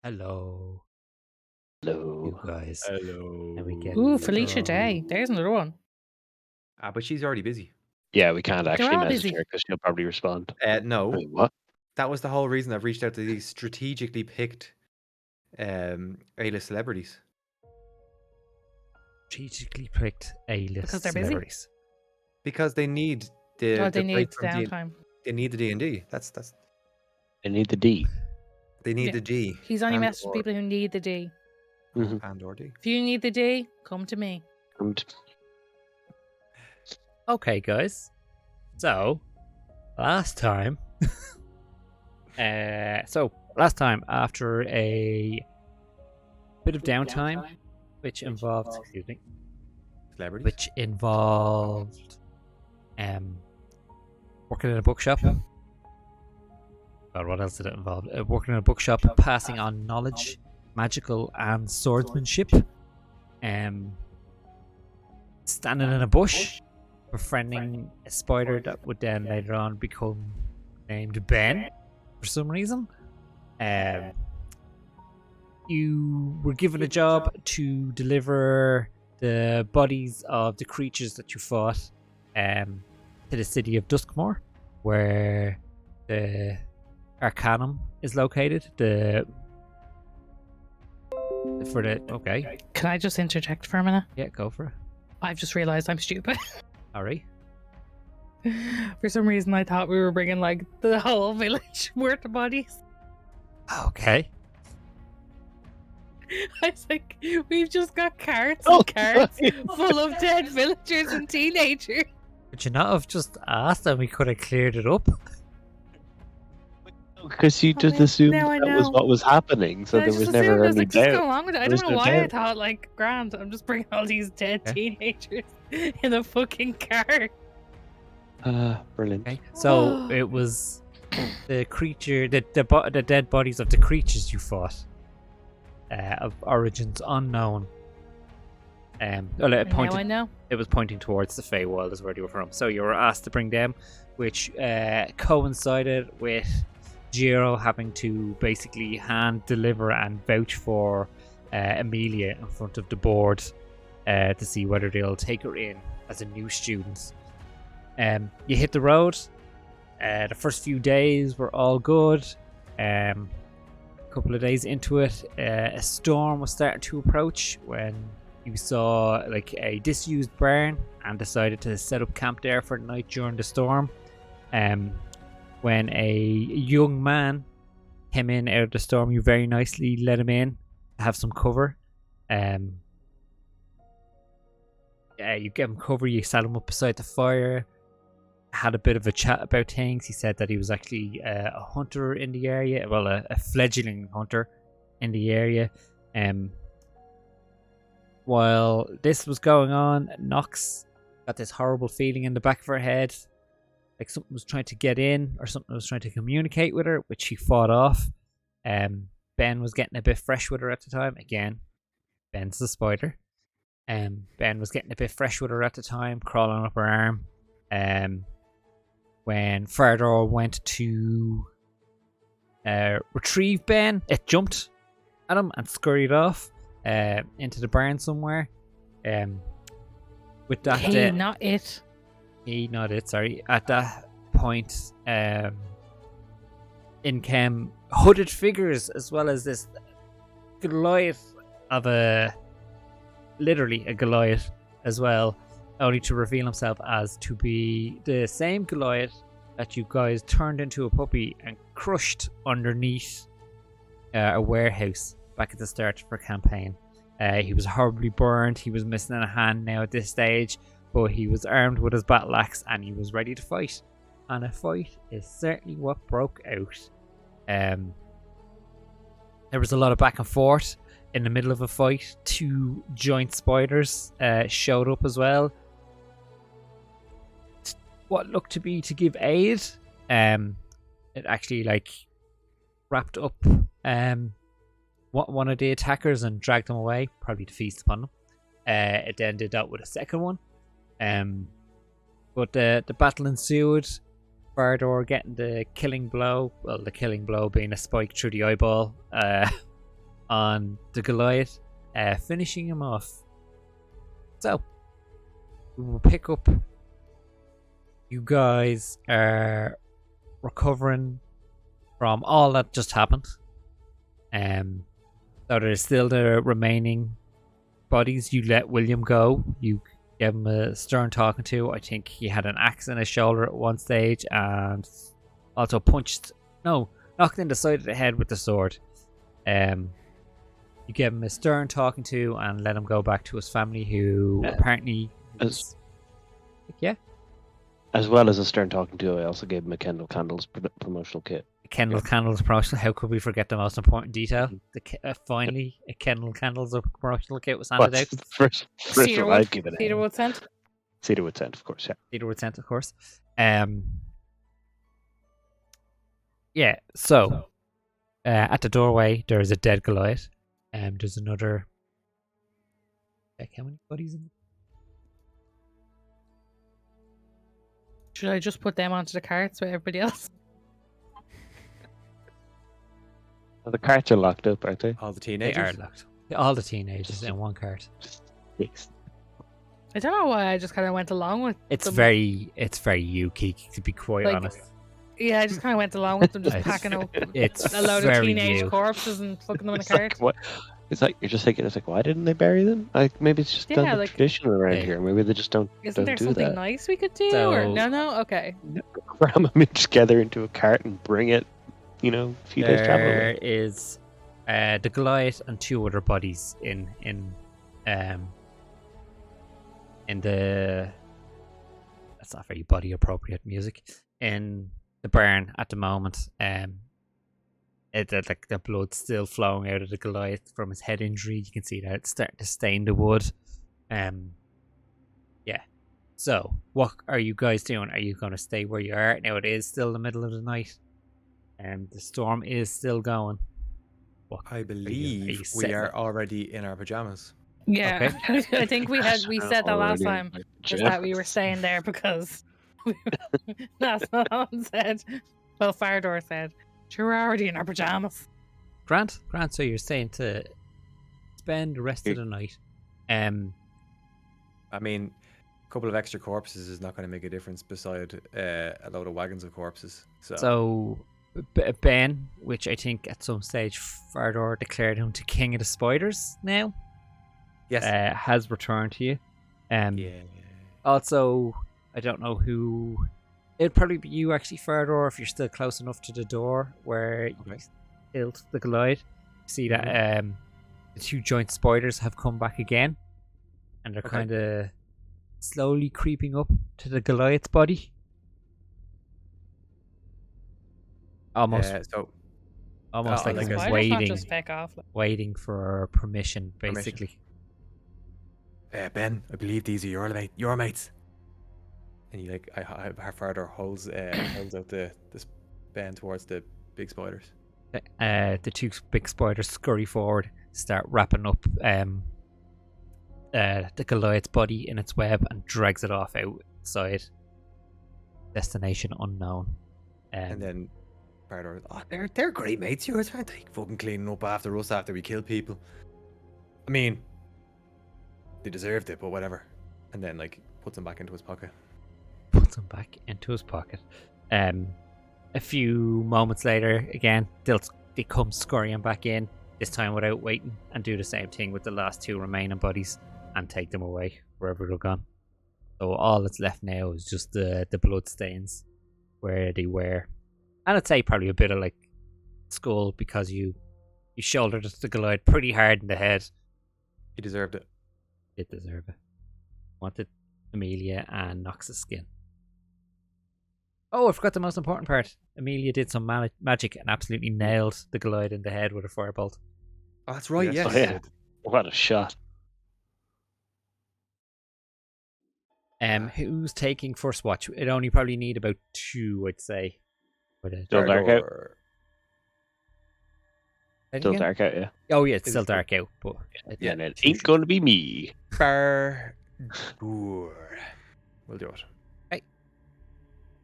Hello, you Hello. guys. And we get Ooh, Hello. Felicia Day. There's another one. But she's already busy. Yeah, we can't They're actually all message busy. her because she'll probably respond. No, Wait, what? that was the whole reason I've reached out to these strategically picked A-list celebrities. strategically picked A-list Because they're busy? celebrities. Because they need the Oh, they need break from D- downtime. they need the D&D. That's I need the D. they need Yeah. the D. He's only and messaging or- people who need the D. Mhm. and or D. If you need the D, come to me. And Okay, guys. So, last time... last time, after a bit of downtime, which involved... Excuse me. Celebrities. Which involved... working in a bookshop. God, what else did it involve? Working in a bookshop, passing on knowledge, magical and swordsmanship. Standing in a bush, befriending a spider that would then later on become named Ben for some reason. You were given a job to deliver the bodies of the creatures that you fought to the city of Duskmoor, where the Arcanum is located. Okay, Can I just interject for a minute? yeah, go for it. I've just realised I'm stupid. Alright. For some reason, I thought we were bringing like the whole village worth of bodies. Okay. I was like, we've just got carts Oh, and carts full of dead villagers and teenagers. Could you not have just asked and we could have cleared it up? because you Oh, just man, assumed now I that was know. what was happening, so And I there just was assumed, never I was any like, just go doubt. along with it. I There was don't know no why I doubt. thought, like, grand, I'm just bringing all these dead Okay. teenagers in a fucking cart. Brilliant. Okay. So it was the creature, the dead bodies of the creatures you fought, of origins unknown. Well, And now I know. it was pointing towards the Feywild is where they were from. So you were asked to bring them, which coincided with Giro having to basically hand deliver and vouch for Amelia in front of the board to see whether they'll take her in as a new student. You hit the road. The first few days were all good. A couple of days into it, a storm was starting to approach when you saw like a disused barn and decided to set up camp there for the night during the storm. When a young man came in out of the storm, you very nicely let him in to have some cover. You gave him cover, you sat him up beside the fire, had a bit of a chat about things. He said that he was actually a hunter in the area, well, a fledgling hunter in the area. While this was going on, Nox got this horrible feeling in the back of her head, like something was trying to get in or something was trying to communicate with her, which she fought off. Ben was getting a bit fresh with her at the time. Again, Ben's the spider. Ben was getting a bit fresh with her at the time, crawling up her arm. When Fardor went to retrieve Ben, it jumped at him and scurried off into the barn somewhere. With that, He, not it. not it. Sorry. At that point, in came hooded figures as well as this Goliath of literally a Goliath as well, only to reveal himself as to be the same Goliath that you guys turned into a puppy and crushed underneath a warehouse back at the start of our campaign. He was horribly burned. He was missing a hand now at this stage, but he was armed with his battle axe and he was ready to fight. And a fight is certainly what broke out. There was a lot of back and forth. In the middle of a fight, two giant spiders showed up as well. What looked to be to give aid. It actually wrapped up one of the attackers and dragged them away, probably to feast upon them. It then did that with a second one. But the battle ensued. Fardor getting the killing blow. Well, the killing blow being a spike through the eyeball. on the Goliath, finishing him off. So, we will pick up. You guys are recovering from all that just happened. So there's still the remaining bodies. You let William go. You gave him a stern talking to. I think he had an axe in his shoulder at one stage and also knocked in the side of the head with the sword. You gave him a stern talking to and let him go back to his family, who apparently yeah. As well as a stern talking to, I also gave him a Kendall Candles promotional kit. Kendall Candles promotional. How could we forget the most important detail? Finally, a Kendall Candles promotional kit was handed out. First one I've given out. Cedarwood scent. Cedarwood scent, of course, yeah. Cedarwood scent, of course. Yeah, so at the doorway, there is a dead Goliath. There's another. Check how many bodies in. Should I just put them onto the carts with everybody else? The carts are locked up, aren't they? All the They teenagers. are locked. All the teenagers in one cart. Yes. I don't know why I just kind of went along with It's them. very you, Keek, to be quite Like, honest. Yeah, I just kind of went along with them, just It's- packing up It's a load of very teenage you. corpses and fucking them in a It's cart. like, what? It's like you're just thinking. It's like, why didn't they bury them? Like maybe it's just Yeah, done the like- tradition around Yeah. here. Maybe they just don't Isn't there do something that. nice we could do? So- Or no? Okay. Cram them in together into a cart and bring it. A few days travel away. There is the Goliath and two other bodies in the. That's not very body appropriate music in the barn at the moment. Like the blood's still flowing out of the Goliath from his head injury. You can see that it's starting to stain the wood. Yeah. So, what are you guys doing? Are you going to stay where you are? Now it is still the middle of the night, and the storm is still going. What I are you believe we setting are up? already in our pajamas. Yeah, I think we said that last Already time. in my Is that we were staying there because that's what Alan said. Well, Fardor said, "You're already in our pajamas." Grant, so you're saying to spend the rest of the night. I mean, a couple of extra corpses is not going to make a difference beside a load of wagons of corpses. So Ben, which I think at some stage Fardor declared him to King of the Spiders now, yes. has returned to you. Yeah. Also, I don't know who. It'd probably be you actually, Fardor, if you're still close enough to the door where you Okay. killed the Goliath. See that the two joint spiders have come back again, and they're Okay. kind of slowly creeping up to the Goliath's body. Almost So like like he's a- Spiders not waiting, just peck off. waiting for permission, Permission. basically. Ben, I believe these are your mates. And you our father holds out this Ben towards the big spiders. The two big spiders scurry forward, start wrapping up the Goliath's body in its web, and drags it off outside. Destination unknown. And then Fardor, they're great mates. Yours aren't they? Fucking cleaning up after us after we kill people. I mean, they deserved it, but whatever. And then puts them back into his pocket. Puts him back into his pocket. A few moments later, again, they come scurrying back in, this time without waiting, and do the same thing with the last two remaining bodies and take them away wherever they're gone. So all that's left now is just the blood stains where they were. And I'd say probably a bit of skull, because you shouldered the Goliath pretty hard in the head. He deserved it. Did deserve it. Wanted Amelia and Nox's skin. Oh, I forgot the most important part. Amelia did some magic and absolutely nailed the Goliath in the head with a firebolt. Oh, that's right. Yes. Yes. Oh, yeah. What a shot. Who's taking first watch? It only probably need about 2, I'd say. Still dark out. Fardor- Still dark out, yeah. Oh yeah, it's Is still it- dark out, but Yeah. And it ain't going to be me. Fardor. We'll do it.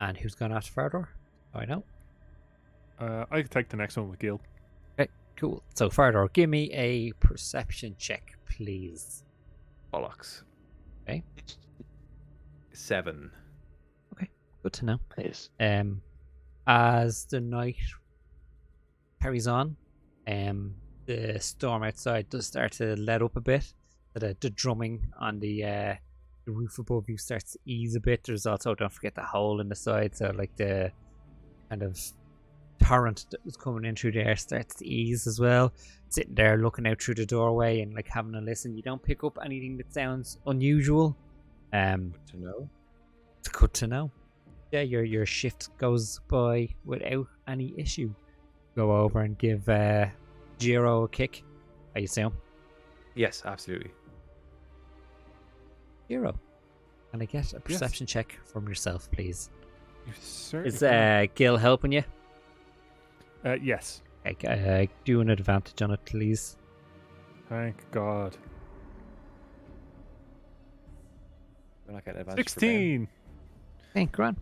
and who's gone after Fardor? Oh, I know. I could take the next one with Gil. Cool. So Fardor, give me a perception check, please. Bollocks. Okay. 7. Good to know. Nice. As the night carries on, the storm outside does start to let up a bit. The drumming on the roof above you starts to ease a bit. There's also, don't forget, the hole in the side, so like the kind of torrent that was coming in through there starts to ease as well. Sitting there looking out through the doorway and like having a listen, you don't pick up anything that sounds unusual. Good to know. It's good to know. Yeah, your shift goes by without any issue. Go over and give Jiro a kick, I assume. Yes, absolutely. Jiro, can I get a perception check from yourself, please? You certainly Is can. Gil helping you? Yes. Okay, do an advantage on it, please. Thank God. We're not getting advantage 16. Thank Gran.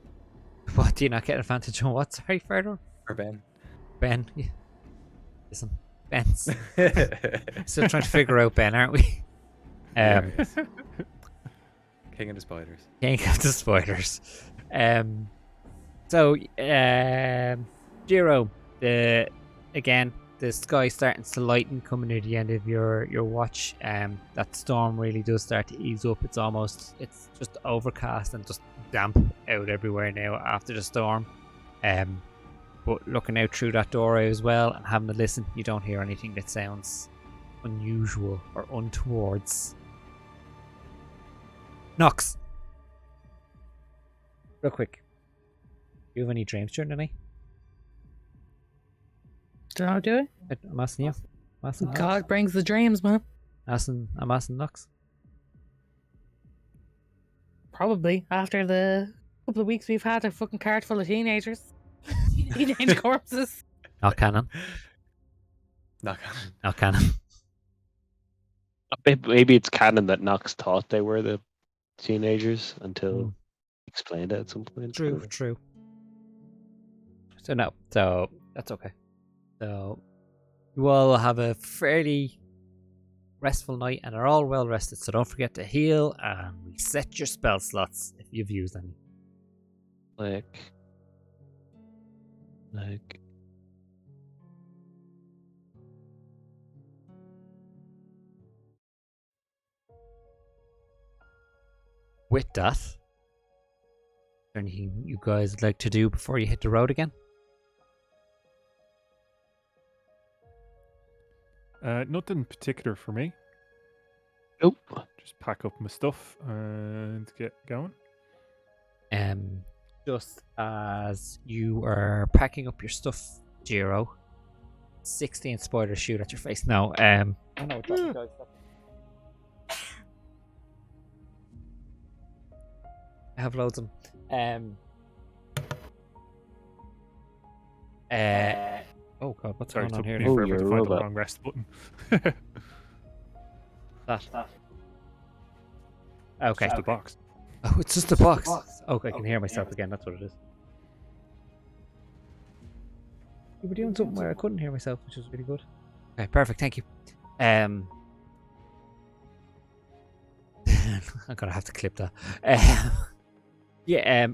What, do you not get advantage on what? Sorry, Ferdor? for Ben. Ben. Yeah. Listen, Ben's For Ben. still trying to figure out Ben, aren't we? King of the Spiders. King of the Spiders. So, Jiro, the sky starting to lighten coming near the end of your watch. That storm really does start to ease up. It's just overcast and just damp out everywhere now after the storm. But looking out through that doorway as well and having a listen, you don't hear anything that sounds unusual or untowards. Nox. Real quick. Do you have any dreams during the night? Don't know, do it? I'm asking you. I'm asking Nox. God brings the dreams, man. I'm asking Nox. Probably after the couple of weeks we've had a fucking cart full of teenagers. Teenage corpses. Not canon. Not canon. Not canon. Maybe it's canon that Nox thought they were the teenagers until explained it at some point. True. So no. So that's okay. So you all have a fairly restful night and are all well rested. So don't forget to heal and reset your spell slots if you've used any. Like with that, is there anything you guys would like to do before you hit the road again? Nothing particular for me. nope. Just pack up my stuff and get going. Just as you are packing up your stuff, Jiro, 16 spiders shoot at your face. No, oh no, it doesn't, guys. I have loads of them. Oh god, what's Sorry, going it on took here? me Oh, forever you're to a find the robot. wrong rest button. That. Okay. Just a box. Oh, it's just a box. Okay, I can hear myself again. That's what it is. You were doing something where I couldn't hear myself, which was really good. Okay, perfect. Thank you. I'm gonna have to clip that.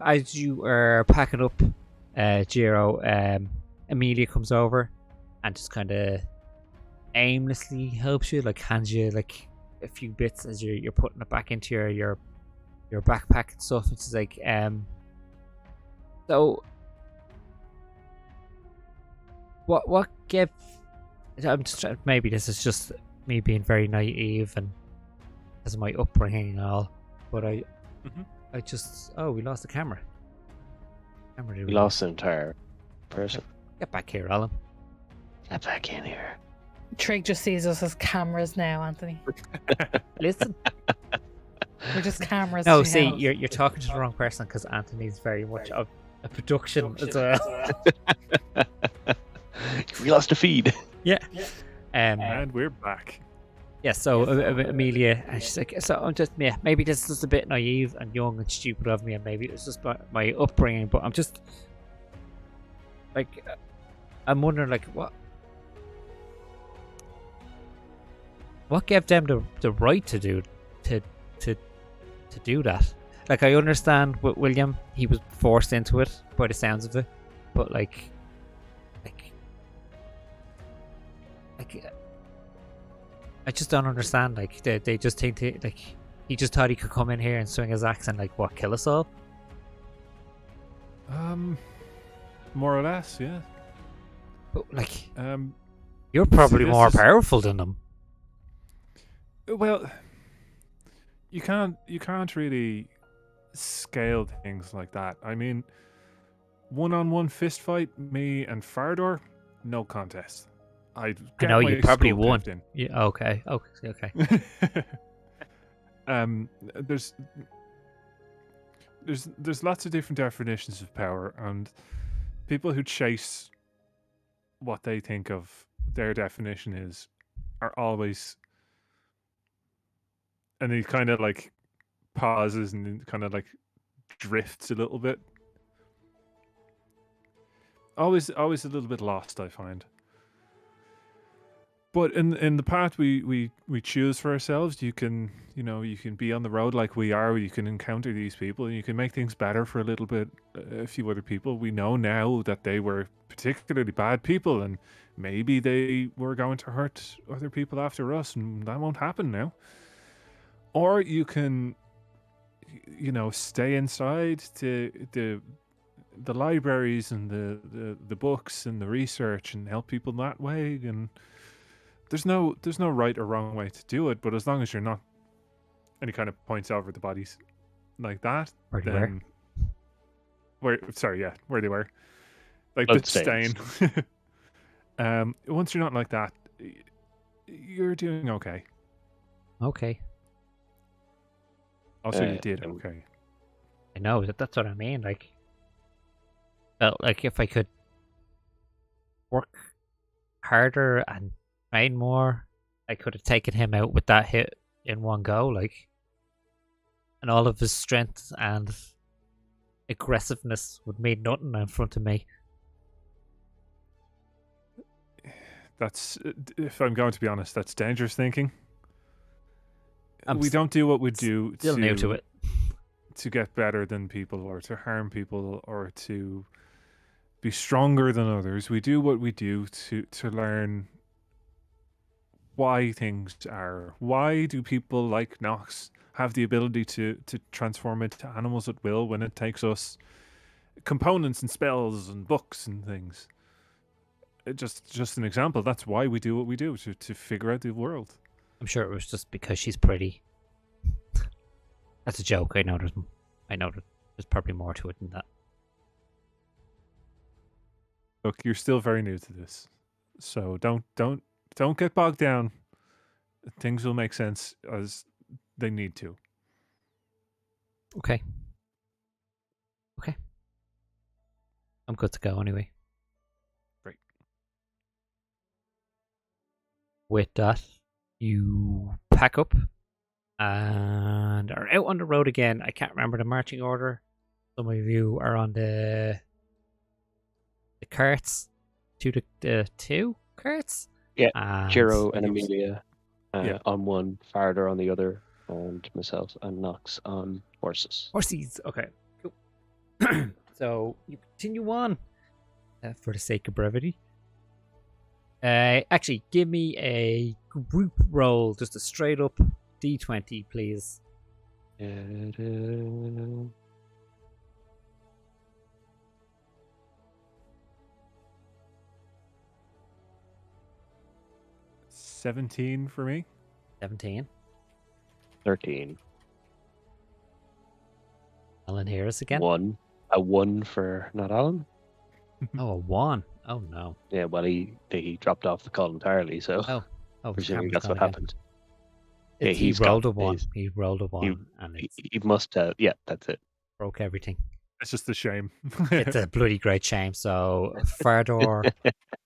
As you are packing up, Jiro, Amelia comes over and just kind of aimlessly helps you, like hands you like a few bits as you're putting it back into your backpack and stuff. It's like so what gave, I'm just trying, maybe this is just me being very naive and as my upbringing and all, but I just, we lost the camera. We lost an entire person. Get back here, Alan. Get back in here. Trig just sees us as cameras now, Anthony. Listen. We're just cameras. No, to see, hell. you're talking to the wrong person because Anthony's very much of a production as well. We lost a feed. Yeah. And we're back. Yeah, so Amelia, and she's like, so I'm just, maybe this is just a bit naive and young and stupid of me, and maybe it's just my upbringing, but I'm just, like, I'm wondering, like, What gave them the right to do to that? Like, I understand with William, he was forced into it by the sounds of it, but like I just don't understand. Like, they just think like he just thought he could come in here and swing his axe and like what, kill us all? More or less, yeah. But, like, Um, you're probably this more is- powerful than them. well, you can't really scale things like that. I mean, one-on-one fist fight, me and Fardor, no contest. I'd I get know my you probably skull won. caved in. Yeah. Okay. Okay. There's lots of different definitions of power, and people who chase what they think of their definition is are always, and he kind of like pauses and kind of like drifts a little bit. Always a little bit lost, I find. But in the path we choose for ourselves, you can be on the road like we are. You can encounter these people, and you can make things better for a little bit. A few other people, we know now that they were particularly bad people, and maybe they were going to hurt other people after us, and that won't happen now. Or you can, stay inside the libraries and the books and the research and help people that way. And there's no right or wrong way to do it, but as long as you're not, and he kind of points over the bodies like that, Where they were. then where they were, like Blood the stain. Once you're not like that, you're doing okay. Okay. Also, you Uh, did um, okay. I know that's what I mean. Like, felt like if I could work harder and train more, I could have taken him out with that hit in one go. Like, and all of his strength and aggressiveness would mean nothing in front of me. That's, if I'm going to be honest, that's dangerous thinking. I'm We don't do what we do Still new to it. to get better than people, or to harm people, or to be stronger than others. We do what we do to learn why things are. Why do people like Nox have the ability to transform into animals at will when it takes us components and spells and books and things? Just an example. That's why we do what we do, to figure out the world. I'm sure it was just because she's pretty. That's a joke. I know there's probably more to it than that. Look, you're still very new to this, so don't get bogged down. Things will make sense as they need to. Okay. I'm good to go anyway. Great. With that, you pack up and are out on the road again. I can't remember the marching order. Some of you are on the carts. The two carts? Yeah, And Jiro and Amelia Yeah. on one, Farder on the other, and myself and Nox on horses. horses. Okay, cool. So you continue on for the sake of brevity. Actually, give me a group roll, just a straight up D20, please. Uh, 17 for me. 17. 13. Alan Harris again. A 1 for not Alan. Oh, a 1. Oh no. Yeah, well, he dropped off the call entirely, so Oh, his presumably camera's that's gone what again. happened. Yeah, He he's rolled gone. a 1. He rolled a 1, and it He must have. Yeah, that's it. broke everything. It's just a shame. It's a bloody great shame. So Fardor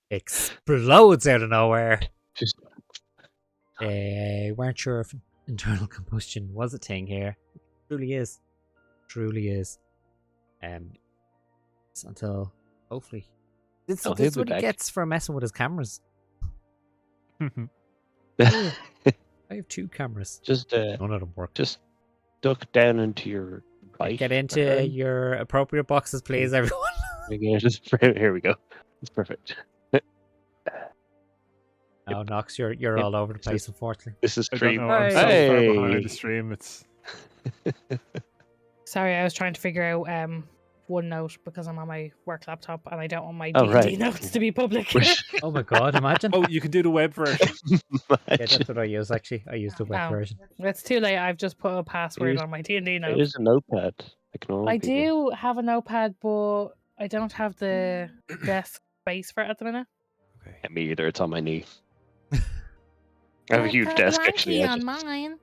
explodes out of nowhere. Just Weren't sure if internal combustion was a thing here. It truly is. Truly is. Until hopefully. This Oh, is he'll what be he back. gets for messing with his cameras. I have 2 cameras. Just None of them work. just duck down into your right. Get into turn. your appropriate boxes, please, everyone. Here we go. It's perfect. Oh, Nox, you're Yep. all over the This place, is- unfortunately. This is I don't stream. know. I'm so far behind Hey! the stream. It's Sorry, I was trying to figure out OneNote because I'm on my work laptop and I don't want my Oh, D&D right. notes to be public. Oh my god, imagine. oh, you can do the web version. Yeah, that's what I use, actually. I use the web Oh. version. It's too late. I've just put a password Use- on my D&D It note. is a notepad. Like normal I people. do have a notepad, but I don't have the desk space for it at the minute. Okay. Yeah, me either. It's on my knee. I have a huge desk actually. I on just- mine.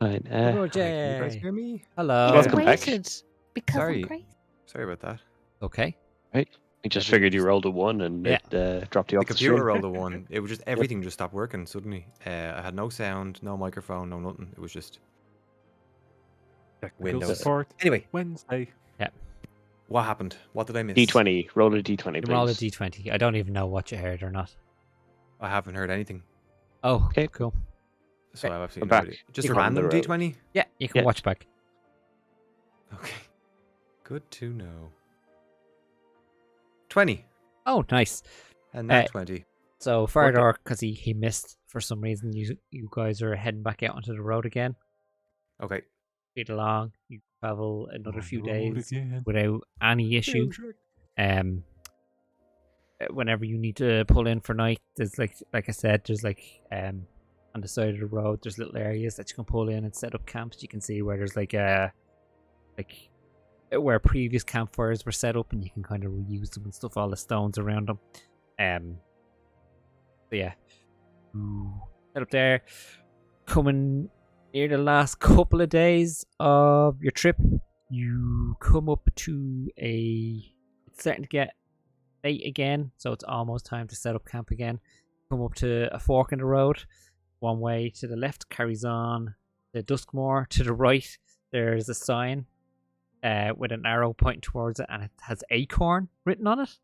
Fine. Okay, can you guys Roger. hear me? Hello. Welcome back. Because Sorry. I'm crazy. Sorry about that. Okay. I just figured you rolled a 1 and Yeah. it dropped you The off the computer stream. rolled a 1. It was just everything just stopped working suddenly. I had no sound, no microphone, no nothing. It was just Technical Windows. support anyway. Wednesday. What happened? What did I miss? D20. Roll a D20, You please. roll a d20. I don't even know what you heard or not. I haven't heard anything, Oh, Okay. cool. so I've absolutely We're no back. idea. Just You a come on the random road. D20. Yeah, you can Yeah. watch back. Okay, good to know. 20 Oh, nice. and not 20. So Farador, because he missed for some reason, you guys are heading back out onto the road again. Okay, Speed along. You travel another On few the road days again. without any issue. Whenever you need to pull in for night, there's like I said, there's on the side of the road, there's little areas that you can pull in and set up camps. You can see where there's where previous campfires were set up, and you can kind of reuse them and stuff. All the stones around them. So yeah, head up there. Coming near the last couple of days of your trip, you come up to it's starting to get late again, so it's almost time to set up camp again. Come up to a fork in the road. One way to the left carries on to Duskmoor. To the right, there's a sign with an arrow pointing towards it, and it has Acorn written on it.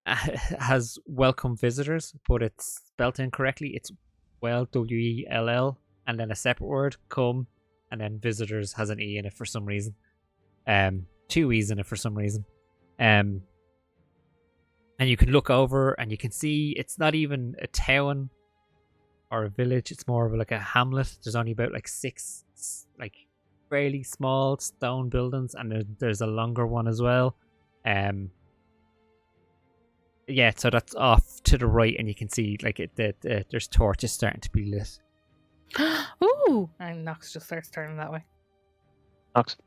It has welcome visitors, but it's spelled incorrectly. It's WELL, and then a separate word, come, and then visitors has an E in it for some reason. 2 E's in it for some reason. And you can look over and you can see it's not even a town or a village. It's more of like a hamlet. There's only about 6 fairly small stone buildings, and there's a longer one as well. Yeah, so that's off to the right, and you can see there's torches starting to be lit. Ooh! And Nox just starts turning that way. Knox.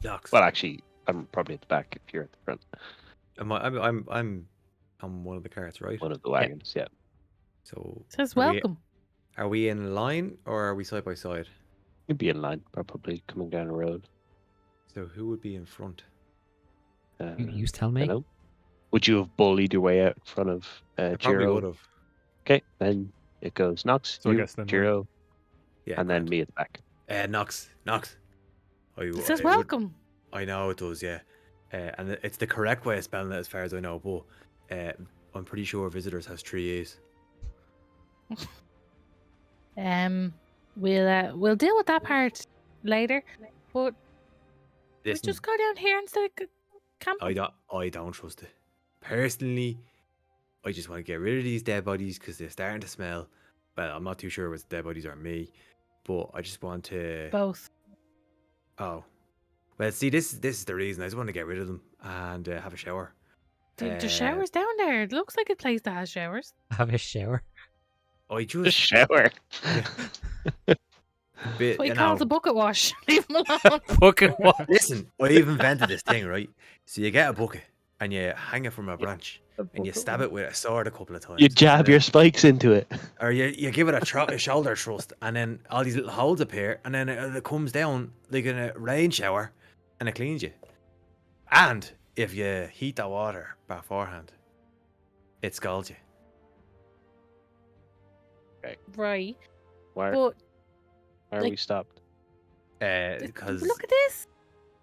Ducks. Well, actually, I'm probably at the back if you're at the front. I'm on one of the carts, right? One of the wagons, yeah. So It says Are we- welcome. are we in line or are we side by side? You'd be in line, probably coming down the road. So who would be in front? You tell me. Hello? Would you have bullied your way out in front of I probably Giro? would have. Okay, then it goes Nox, So I you, guess then Giro, Yeah. and then grand. me at the back. Nox. It says welcome. I know it does, yeah. And it's the correct way of spelling it as far as I know, but I'm pretty sure visitors has 3 A's. We'll deal with that part later. But we Listen, just go down here instead of camping. I don't trust it. Personally, I just want to get rid of these dead bodies because they're starting to smell. Well, I'm not too sure what's dead bodies or me, but I just want to. Both. Oh, well, see, this is the reason. I just want to get rid of them and have a shower. The showers down there. It looks like a place that has showers. Have a shower. I Just just shower. bit, That's what he you calls know, a bucket wash. Leave him alone. Fucking what? Listen, I've invented this thing, right? So you get a bucket and you hang it from a branch and you stab it with a sword a couple of times. You jab and your then- spikes into it. Or you give it a shoulder thrust, and then all these little holes appear, and then it comes down like in a rain shower, and it cleans you. And if you heat the water beforehand, it scalds you. Right. Why But are we stopped? Because look at this.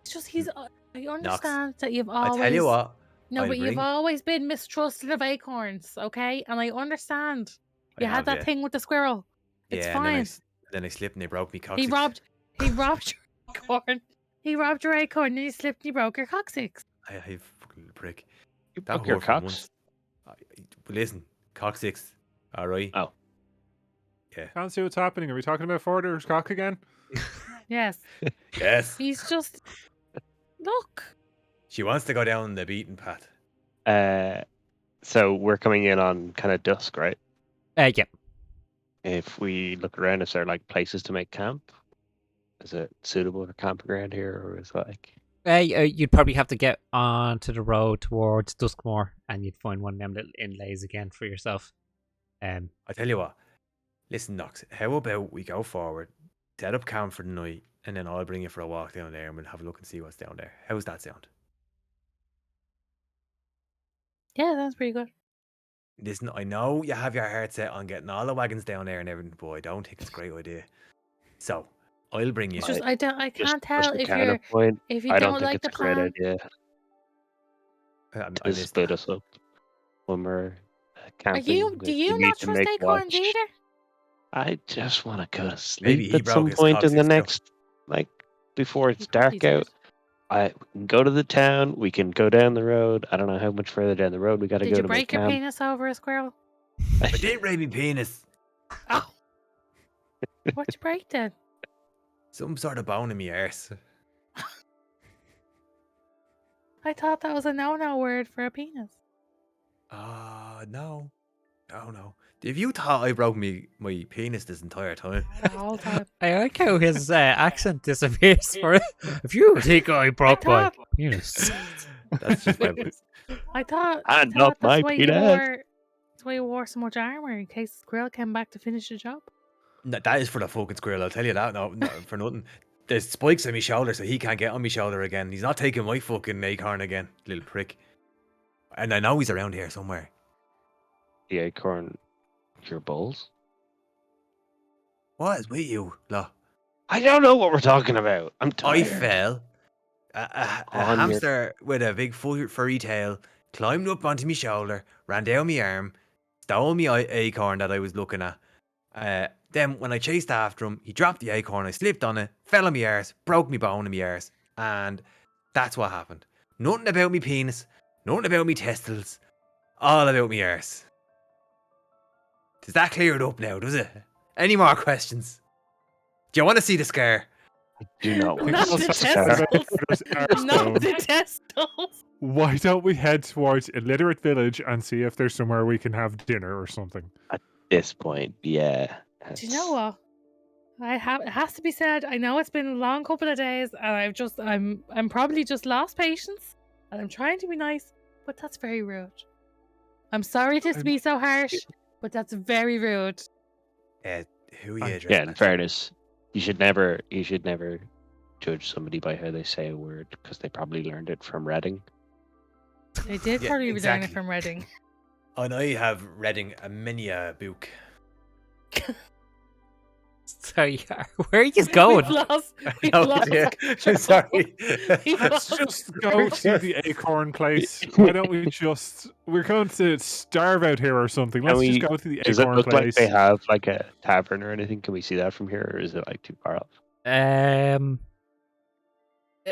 It's just I understand that you've I always. tell you what, No, I'll but you've bring- always been mistrusted of acorns, okay? And I understand. You had that yeah. thing with the squirrel. It's Yeah, fine. then I slipped and they broke me He coccyx. robbed your acorn. He robbed your acorn and he slipped and he broke your coccyx. I fucking little prick. You That broke your hurt for cocks. months. But listen, coccyx. All right. Oh. Yeah. Can't see what's happening. Are we talking about Forder's cock again? Yes. Yes. He's just look. She wants to go down the beaten path. So we're coming in on kind of dusk, right? Yeah. If we look around, is there like places to make camp? Is it suitable for camping around here, or is it like? You'd probably have to get onto the road towards Duskmoor, and you'd find one of them little inlays again for yourself. I tell you what. Listen, Knox. How about we go forward, set up camp for the night, and then I'll bring you for a walk down there, and we'll have a look and see what's down there. How's that sound? Yeah, that's pretty good. Listen, I know you have your heart set on getting all the wagons down there and everything, but I don't think it's a great idea. So I'll bring you. It's just I Just can't tell a if counterpoint. you I don't don't think like it's the a great plan. idea I to missed split that. us up when we're Are camping. you? Like, Do we you need not to trust make acorns watch. either? I just want to go to sleep Maybe he at broke some his point in the coccyx too. next, like before it's He probably dark out. did. We can go to the town. We can go down the road. I don't know how much further down the road we got to Did go you to make break your camp. penis over a squirrel? I didn't break my penis. Oh. What'd you break then? Some sort of bone in my arse. I thought that was a no-no word for a penis. No. No. If you thought I broke my penis this entire time, The whole time. I like how his accent disappears for it. If you think I broke my thought- penis. that's just my voice. I thought Hand up that's my why you penis. wore. That's why you wore so much armor in case the squirrel came back to finish the job. No, that is for the fucking squirrel, I'll tell you that. No, for nothing. There's spikes on my shoulder, so he can't get on my shoulder again. He's not taking my fucking acorn again, little prick. And I know he's around here somewhere. The acorn, your balls. What is with you, Lo? I don't know what we're talking about. I'm I tired. fell. A On your- hamster with a big furry tail climbed up onto my shoulder, ran down my arm, stole my acorn that I was looking at. Then when I chased after him, he dropped the acorn, I slipped on it, fell on my arse, broke my bone in my arse, and that's what happened. Nothing about me penis, nothing about me testicles, all about me arse. Does that clear it up now, does it? Any more questions? Do you want to see the scar? Do not want Not to the start. testicles. Not the testicles. Why don't we head towards Illiterate Village and see if there's somewhere we can have dinner or something? At this point, yeah. Do you know what? It has to be said. I know it's been a long couple of days, and I'm probably just lost patience, and I'm trying to be nice, but that's very rude. I'm sorry to be so harsh, but that's very rude. Who are you addressing? Yeah, in fairness, you should never judge somebody by how they say a word because they probably learned it from Reading. They did Yeah, probably be learning exactly. it from Reading. And I have Reading a mini book. So yeah, where are you going? We've No, lost yeah, control. sorry. We've Let's lost just go to the acorn place. Why don't we just? We're going to starve out here or something. Let's just go to the Does it acorn look like place. they have like a tavern or anything? Can we see that from here, or is it like too far off?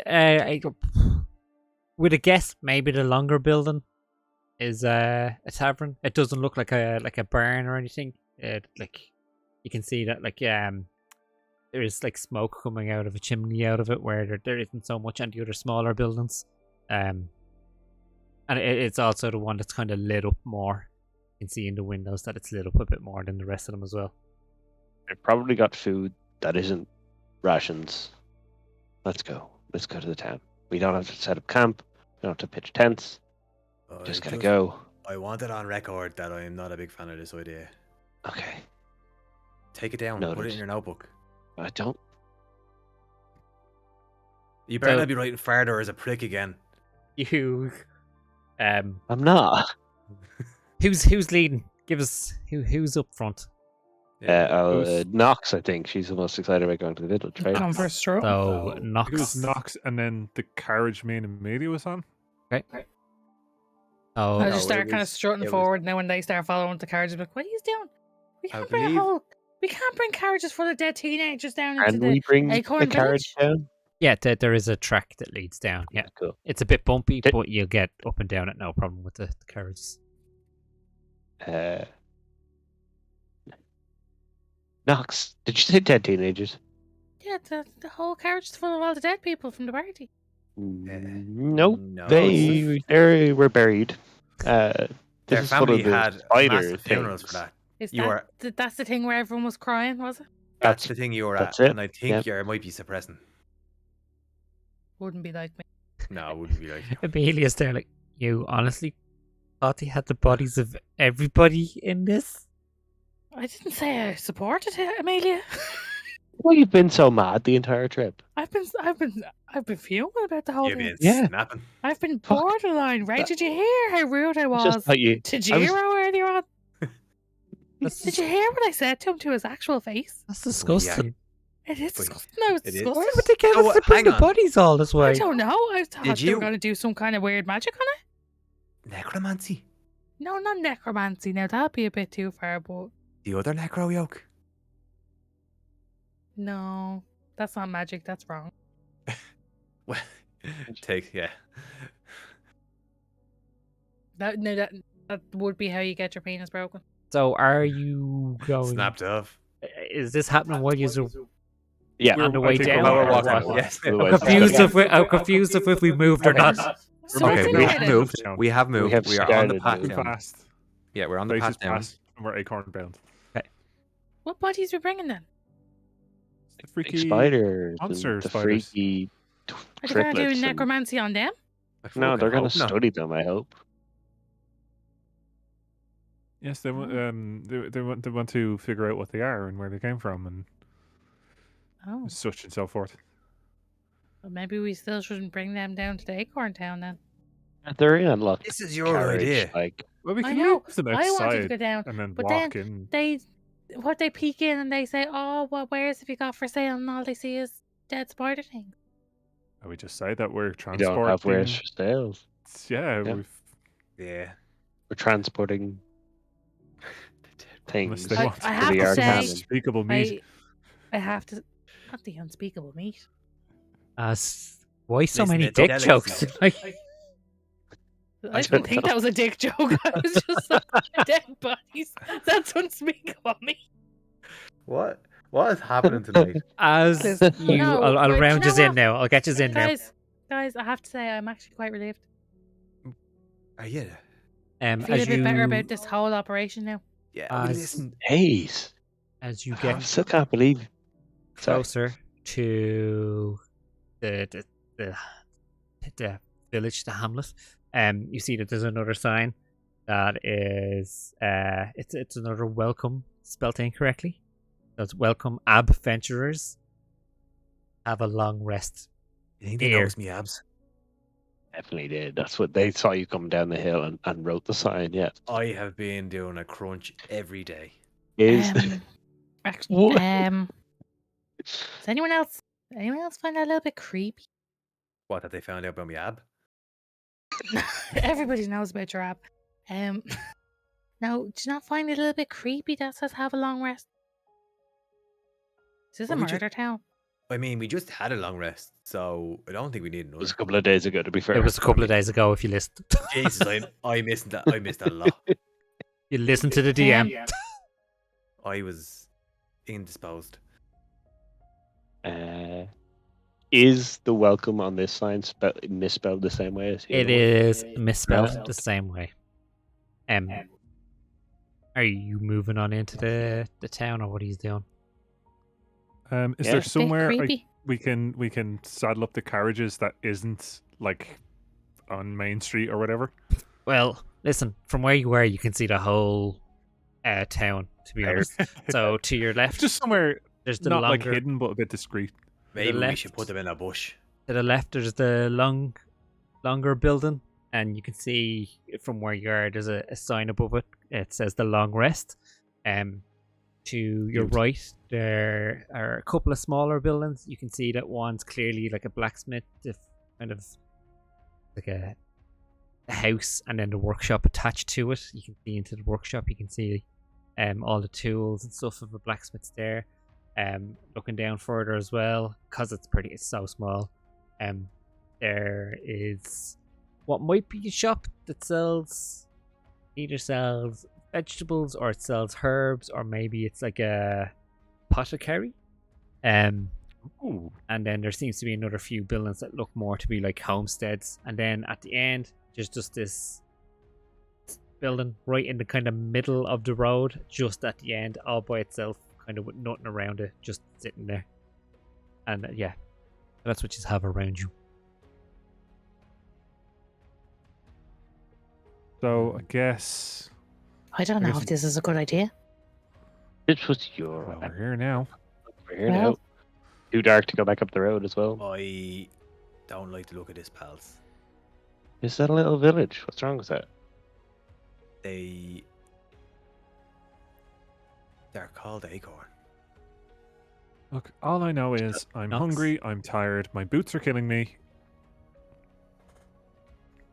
I would have guessed maybe the longer building is a tavern. It doesn't look like a barn or anything. Like you can see that there is like smoke coming out of a chimney out of it, where there isn't so much on the other smaller buildings. And it's also the one that's kind of lit up more. You can see in the windows that it's lit up a bit more than the rest of them as well. They've probably got food that isn't rations. Let's go. Let's go to the town. We don't have to set up camp. We don't have to pitch tents. Just gotta go. I want it on record that I am not a big fan of this idea. Okay. Take it down. Put it Noted. in your notebook. I don't. You better So- not be writing farther as a prick again. You, I'm not. who's leading? Give us who's up front. Who's- Knox, I think she's the most excited about going to the village, right? Going for a stroll. So It was Knox. Knox, and then the carriage me and Amelia was on. Oh, I No, just it start kind of was- strutting it was- forward. Now when they start following the carriage, I'm like, what are you doing? We I can't bring believe- we can't bring carriages full of dead teenagers down Can into we the bring Acorn the carriage Village. down? Yeah, there is a track that leads down. Yeah, Cool. it's a bit bumpy, Did- but you'll get up and down it no problem with the carriages. Knox, did you say dead teenagers? Yeah, the whole carriage is full of all the dead people from the party. Nope. No, They were buried. their This is full family of the had spider massive funerals for things. that. Is You are- that's the thing where everyone was crying, was it? That's the thing you were at, that's it, and I think yeah. you might be suppressing. Wouldn't be like me. No, it wouldn't be like you. Amelia's there, like, you honestly thought they had the bodies of everybody in this? I didn't say I supported it, Amelia. Well, you've been so mad the entire trip. I've been fuming about the whole You've thing. been Yeah. snapping. I've been Fuck. borderline, right? That- Did you hear how rude I It's was just like you. to I was- Jiro earlier on? That's, Did you hear what I said to him to his actual face? that's disgusting. It is But disgusting. No, it's it is. disgusting. Why would they get Oh, us to bring hang the on. bodies all this I way? don't know. I thought they you- were going to do some kind of weird magic on it. Necromancy. No, not necromancy. Now that'd be a bit too far, but The other necro yoke. no, that's not magic. That's wrong. Well, yeah. That would be how you get your penis broken. So are you going... Snapped off. Is this happening while you're Yeah. on the I way think down? we're or walking. what? Yes. Otherwise- I'm confused if we moved or Okay. not. So Okay, what's in we here have then? moved. We have moved. have We are on the started path moving. down. Fast. Yeah, we're on the Places path down. fast, and we're acorn bound. What bodies we bringing then? The Big freaky spiders. and monster the spiders. freaky Are they going to do triplets. and- necromancy on them? I No, fucking they're going hope to not. study them, I hope. Yes, they want they want to figure out what they are and where they came from and Oh, such and so forth. well, maybe we still shouldn't bring them down to the Acorn Town then. They're in a locked This is your carriage. idea. Like, Well, we I can know. leave them I wanted to outside go down, and then but walk then in. they peek in and they say, "Oh, what wares have you got for sale?" And all they see is dead spider things. And we just say that we're we transporting. don't have wares for sales. Yeah, Yeah. we've Yeah. We're transporting unless things they I- want I to have be to our say- unspeakable meat. I have to, not the unspeakable meat. Why so Listen, many it's a dick delicacy. jokes? Like, I didn't think that was a dick joke. I was just like, dead bodies. That's unspeakable meat. What? What is happening tonight? as you, No, I'll but round you you know in what? now. I'll get you in now. Guys, I have to say, I'm actually quite relieved. Are you? I feel As a bit better you about this whole operation now. Yeah. As- Listen. Haze. as you I get still can't believe. Sorry. closer to the village, the hamlet, you see that there's another sign that is it's another welcome spelt incorrectly. That's welcome adventurers. Have a long rest. You think they Here. notice me abs? Definitely did. That's what they saw you coming down the hill and wrote the sign. Yeah. I have been doing a crunch every day. Is Actually, What? does anyone else find that a little bit creepy? What, that they found out about me ab? Everybody knows about your app. Now, do you not find it a little bit creepy that says have a long rest? Is this Well, a we ju- murder town? I mean, we just had a long rest, so I don't think we need it was another. a couple of days ago, to be fair. It was a couple of days ago. If you listened, Jesus, I missed that. I missed a lot. you listened to the DM. I was indisposed. Is the welcome on this sign misspelled the same way as the It other one? is misspelled Misspelled. the same way. Are you moving on into the town, or what are you doing? Is Yeah. there Bit somewhere creepy. we can saddle up the carriages that isn't like on Main Street or whatever? Well, listen, from where you were, you can see the whole town. To be honest, so to your left, Just somewhere there's the not like longer. hidden but a bit discreet. Maybe we left. should put them in a bush. To the left, there's the longer building, and you can see from where you are, there's a sign above it. It says the Long Rest. To your Cute. right, there are a couple of smaller buildings. You can see that one's clearly like a blacksmith, kind of like a house, and then the workshop attached to it. You can see into the workshop. You can see all the tools and stuff of a blacksmith's there. Looking down further as well, because it's so small. There is what might be a shop that either sells vegetables or it sells herbs, or maybe it's like a apothecary. Ooh. And then there seems to be another few buildings that look more to be like homesteads. And then at the end, there's just this building right in the kind of middle of the road, just at the end, all by itself, kind of with nothing around it, just sitting there. And yeah, that's what you have around you. So I guess I don't I know guess if this is a good idea. It was your. well, we're here now. We're here Well- now. Too dark to go back up the road as well. I don't like the look of this, pals. Is that a little village? What's wrong with that? They're called Acorn. Look, all I know is I'm Nuts. hungry, I'm tired, my boots are killing me.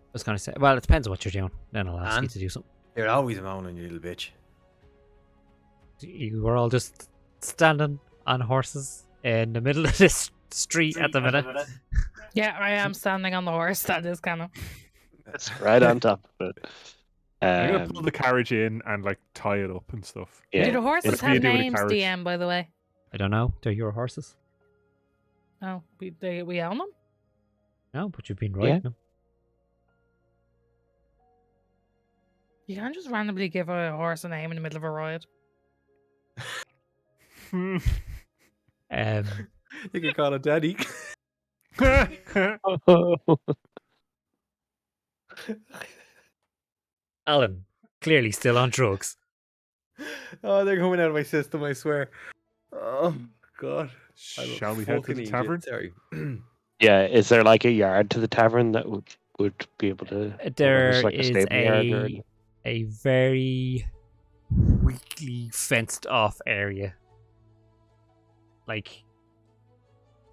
I was going to say, well, it depends on what you're doing. Then I'll ask you And? to do something. You're always moaning, you little bitch. You were all just standing on horses in the middle of this street at the minute. Yeah, I am standing on the horse. That is kind of. That's right on top of it. I'm gonna pull the carriage in and like tie it up and stuff. Yeah. Do the horses What do you have do with a names, carriage? DM, by the way? I don't know. They're your horses. Oh, we own them? No, but you've been riding them. You can't just randomly give a horse a name in the middle of a ride. You can call it Daddy. Alan, clearly still on drugs. Oh, they're coming out of my system, I swear. Oh, God. I'm a Shall we head to fucking the idiot, tavern? Sorry. Yeah, is there like a yard to the tavern that would be able to? There there's like a is stable yard or a very weakly fenced off area. Like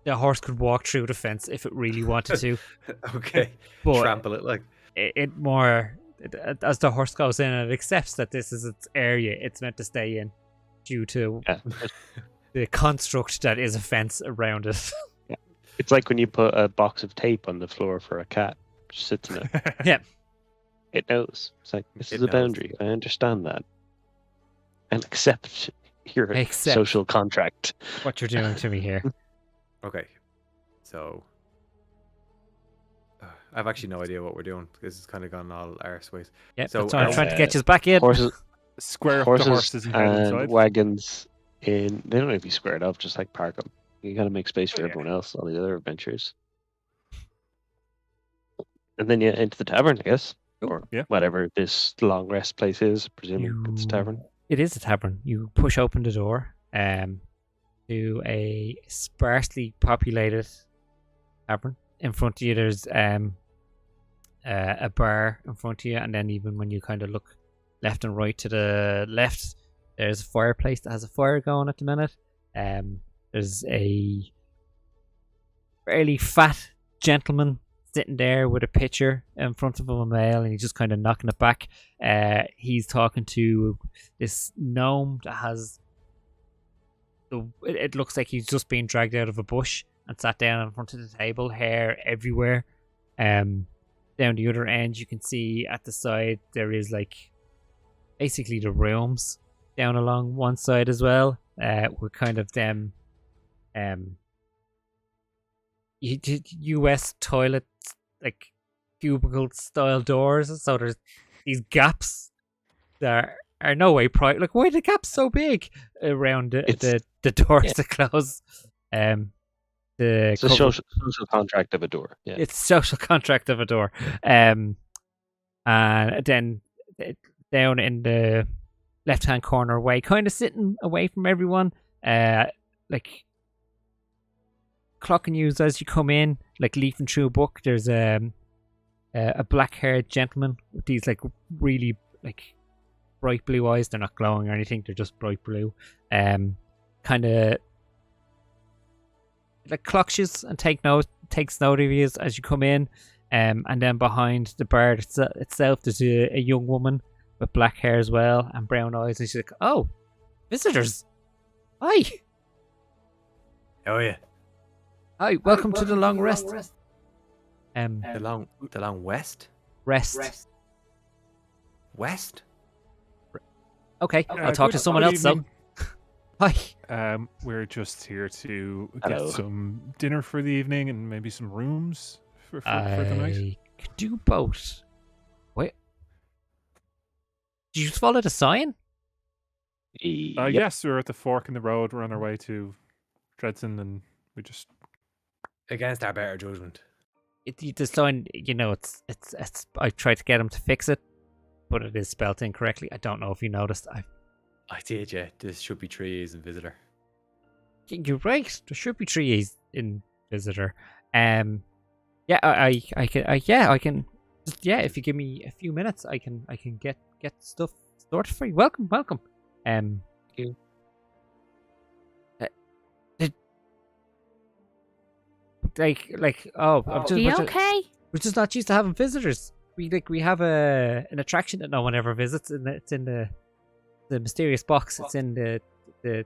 the horse could walk through the fence if it really wanted to, Okay. but Trample it like. as the horse goes in, it accepts that this is its area it's meant to stay in, due to Yeah. the construct that is a fence around it. It's like when you put a box of tape on the floor for a cat, just sits in it. Yeah. It knows. It's like this It is a knows. boundary. I understand that, and accept your Accept. social contract. What you're doing to me here. Okay. So. I've actually no idea what we're doing. This has kind of gone all arse ways. Yep, So, that's why I'm uh, trying to get you back in. Horses, Square up horses, the horses and head and inside. wagons. They don't need to be squared up. Just like park them. You got to make space for Oh, yeah. everyone else. All the other adventures. And then you into the tavern, I guess, or Yeah. whatever this long rest place is. Presuming it's a tavern. It is a tavern. You push open the door to a sparsely populated tavern. In front of you, there's a bar in front of you, and then even when you kind of look left and right to the left, there's a fireplace that has a fire going at the minute. There's a fairly fat gentleman sitting there with a pitcher in front of him, a male, and he's just kind of knocking it back. He's talking to this gnome that has it looks like he's just been dragged out of a bush and sat down in front of the table, hair everywhere. Down the other end, you can see at the side there is like basically the rooms down along one side as well, with kind of them US toilet like cubicle style doors. So there's these gaps that are no way private. Like, why are the gaps so big around the doors to close? It's a social contract of a door. Yeah. It's social contract of a door. And then down in the left hand corner way, kind of sitting away from everyone, like clocking you as you come in, like leafing through a book. There's a black haired gentleman with these like really like bright blue eyes. They're not glowing or anything, they're just bright blue. Kind of like clocks you and takes note of you as you come in. And then behind the bar itself, there's a young woman with black hair as well and brown eyes, and she's like, "Oh, visitors! Hi, Oh yeah. hi, welcome to the long rest." The long west. Rest. West. Okay, I'll talk to someone else. So, hi. We're just here to Hello. get some dinner for the evening and maybe some rooms for the night. I could do both. Wait, did you just follow the sign? Yep. Yes, we're at the fork in the road. We're on our way to Dredson, and we just Against our better judgment. The sign, it's. I tried to get him to fix it, but it is spelled incorrectly. I don't know if you noticed. I did, yeah. This should be trees and visitor. You're right. There should be trees in visitor. Yeah, I can. Just, yeah, if you give me a few minutes, I can get stuff sorted for you. Welcome. Thank you. I'm just, Be okay? we're just not used to having visitors. We have an attraction that no one ever visits, and it's in the mysterious box. It's in the.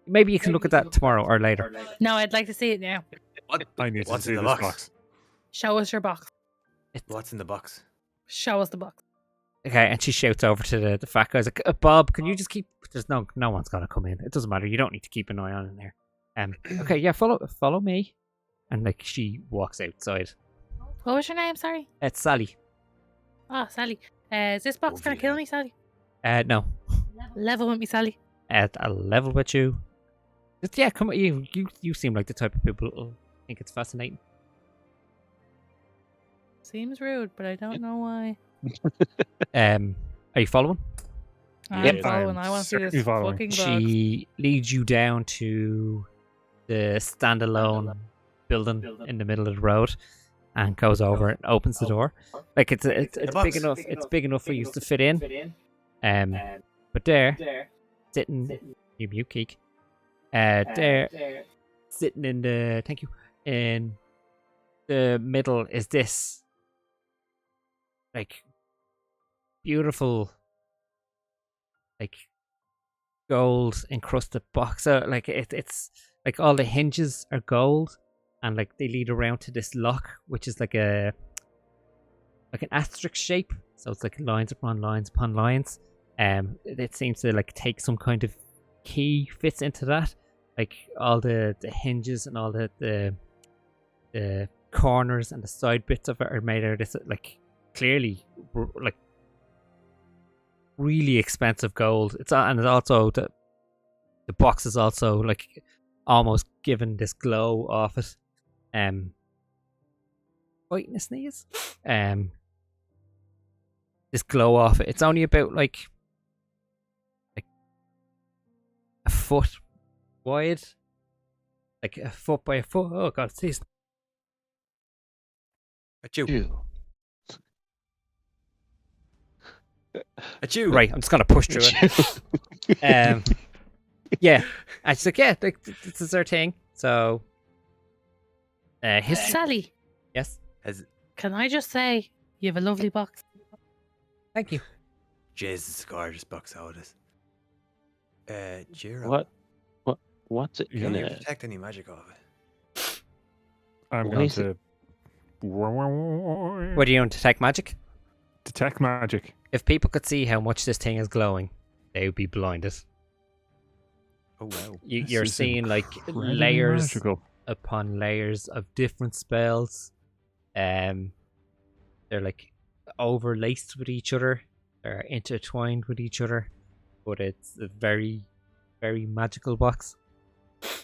Maybe you can look at that tomorrow or later. No, I'd like to see it now. I need to What's see in the this box? box. Show us your box. What's in the box? Show us the box. Okay, and she shouts over to the fat guys like, "Bob, can you just keep? There's no one's gonna come in. It doesn't matter. You don't need to keep an eye on in there." Okay, yeah, follow me, and like she walks outside. What was your name? Sorry. It's Sally. Oh, Sally. Is this box gonna Lovely kill name. me, Sally? No, Level with me, Sally. at a level with you. Just, yeah, come on, you seem like the type of people who'll think it's fascinating. Seems rude, but I don't know why. Are you following? I'm Yep. following. I'm I want to see this certainly following. fucking box. She leads you down to the standalone building in the middle of the road, and goes over and opens the door. Like it's big box. enough. It's big enough for you to fit in. But there, sitting, you mute geek. There, sitting in the in the middle is this like beautiful like gold encrusted box. So like it's like all the hinges are gold, and like they lead around to this lock, which is like an asterisk shape. So it's like lines upon lines upon lines. It seems to like take some kind of key fits into that. Like all the hinges and all the corners and the side bits of it are made out of this like clearly like really expensive gold. It's also the box is also like almost given this glow off it. Fighting a sneeze. This glow off it. It's only about like a foot wide, like a foot by a foot. Oh god, it's At you. Ew. At you. right. I'm just gonna push through it. Yeah, and she's like, yeah, like, this is her thing. So, history. Sally, Yes, can I just say you have a lovely box? thank you. Jesus, gorgeous box. How it is. Jiro. What's it Can in you it? detect any magic of it? I'm Why going is it- to What do you want to detect magic? detect magic. If people could see how much this thing is glowing, they would be blinded. Oh wow. This You're is seeing like incredibly layers magical. upon layers of different spells. They're like overlaced with each other. They're intertwined with each other. But it's a very, very magical box.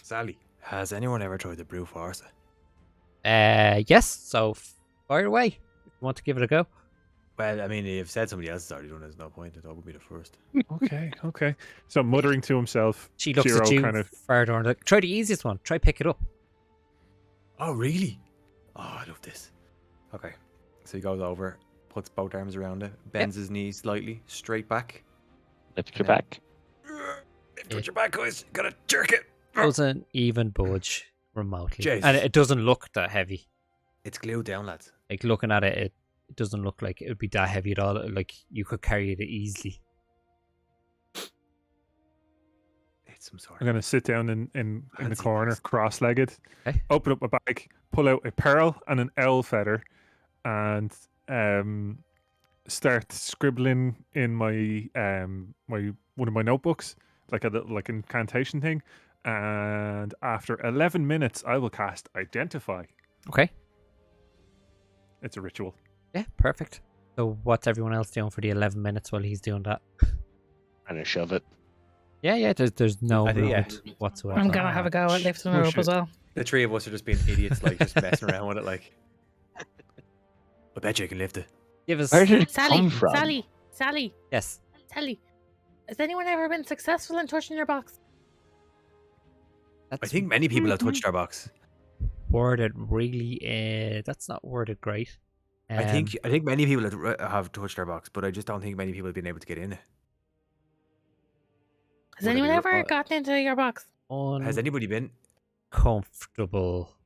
Sally, has anyone ever tried to brew Forza? Yes. So fire away if you want to give it a go. Well, I mean, you've said somebody else has already done it. There's no point. That would be the first. Okay. So muttering to himself, She looks Jiro at you kind of further and like, try the easiest one. Try pick it up. Oh, really? Oh, I love this. Okay. So he goes over, puts both arms around it, bends his knees slightly, straight back. Lift your back. Lift your back, guys. Gotta jerk it. Doesn't even budge remotely. Jesus. And it doesn't look that heavy. It's glued down, lads. Like looking at it, it doesn't look like it would be that heavy at all. Like you could carry it easily. It's some sort I'm of gonna sit down in the fancy corner, box. cross-legged, Okay. open up my bag, pull out a pearl and an owl feather, and start scribbling in my one of my notebooks, like a little like incantation thing. And after 11 minutes, I will cast Identify. Okay. It's a ritual. Yeah, perfect. So what's everyone else doing for the 11 minutes while he's doing that? Trying to shove it. Yeah. There's no I think, yeah. movement whatsoever. I'm gonna have a go at lifting her push up as it. well. The three of us are just being idiots, like just messing around with it. Like, I bet you can lift it. Give us. Where did it Sally, come from? Sally, Yes. Sally. Has anyone ever been successful in touching your box? I That's think many people have touched our box. worded really. That's not worded great. I think many people have touched our box, but I just don't think many people have been able to get in it. Has Whatever anyone you- ever gotten into your box? Has anybody been? Uncomfortable.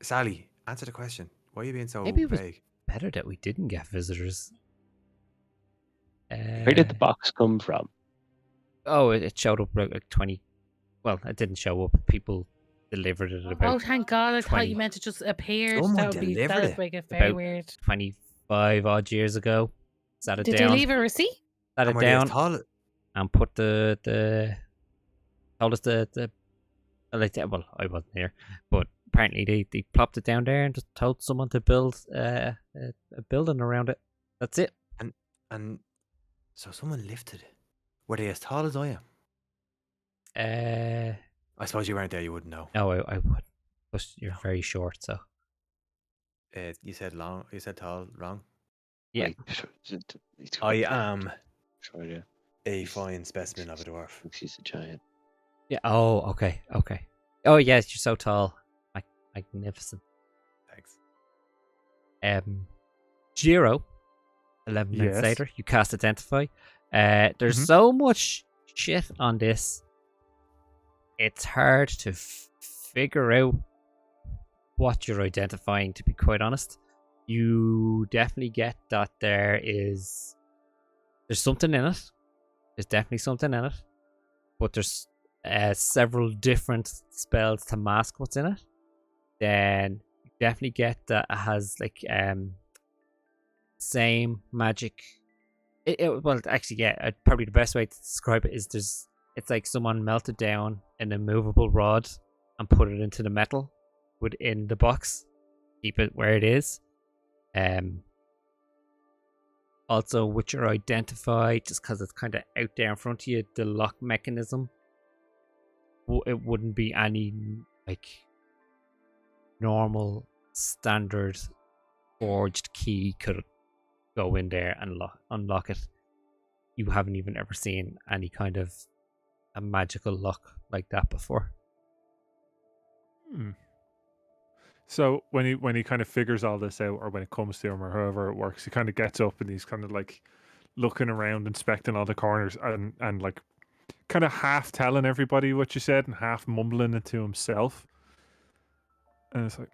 Sally, answer the question. Why are you being so Maybe it was- vague? Better that we didn't get visitors. Where did the box come from? Oh, it showed up like 20. Well, it didn't show up. People delivered it at Oh, about thank God! I thought 20. you meant it just appeared. Someone That would delivered it. make it very About- weird. 25 odd years ago. Sat it Did down. they leave a receipt? Sat And it were they as down tall? and put the told us the like well, I wasn't here, but apparently they plopped it down there and just told someone to build a building around it. That's it. And so someone lifted it. Were they as tall as I am? I suppose you weren't there. You wouldn't know. No, I would. Plus, you're very short, so You said long. You said tall. Wrong. yeah. I am Sure, yeah. a fine specimen of a dwarf. Thinks he's a giant. Yeah. Oh, okay. Oh, yes, you're so tall. Magnificent. Thanks. Jiro, 11 minutes Yes. later, you cast Identify. There's Mhm. so much shit on this. It's hard to figure out what you're identifying, to be quite honest. You definitely get that there's something in it. There's definitely something in it. But there's several different spells to mask what's in it. Then you definitely get that it has like same magic. Well, actually, yeah. Probably the best way to describe it is it's like someone melted down an immovable rod and put it into the metal within the box. Keep it where it is. Also, with your Identify, just because it's kind of out there in front of you, the lock mechanism, it wouldn't be any like normal standard forged key could go in there and unlock it. You haven't even ever seen any kind of a magical lock like that before. So when he kind of figures all this out, or when it comes to him, or however it works, he kind of gets up and he's kind of like looking around, inspecting all the corners, and like kind of half telling everybody what you said and half mumbling it to himself. And it's like,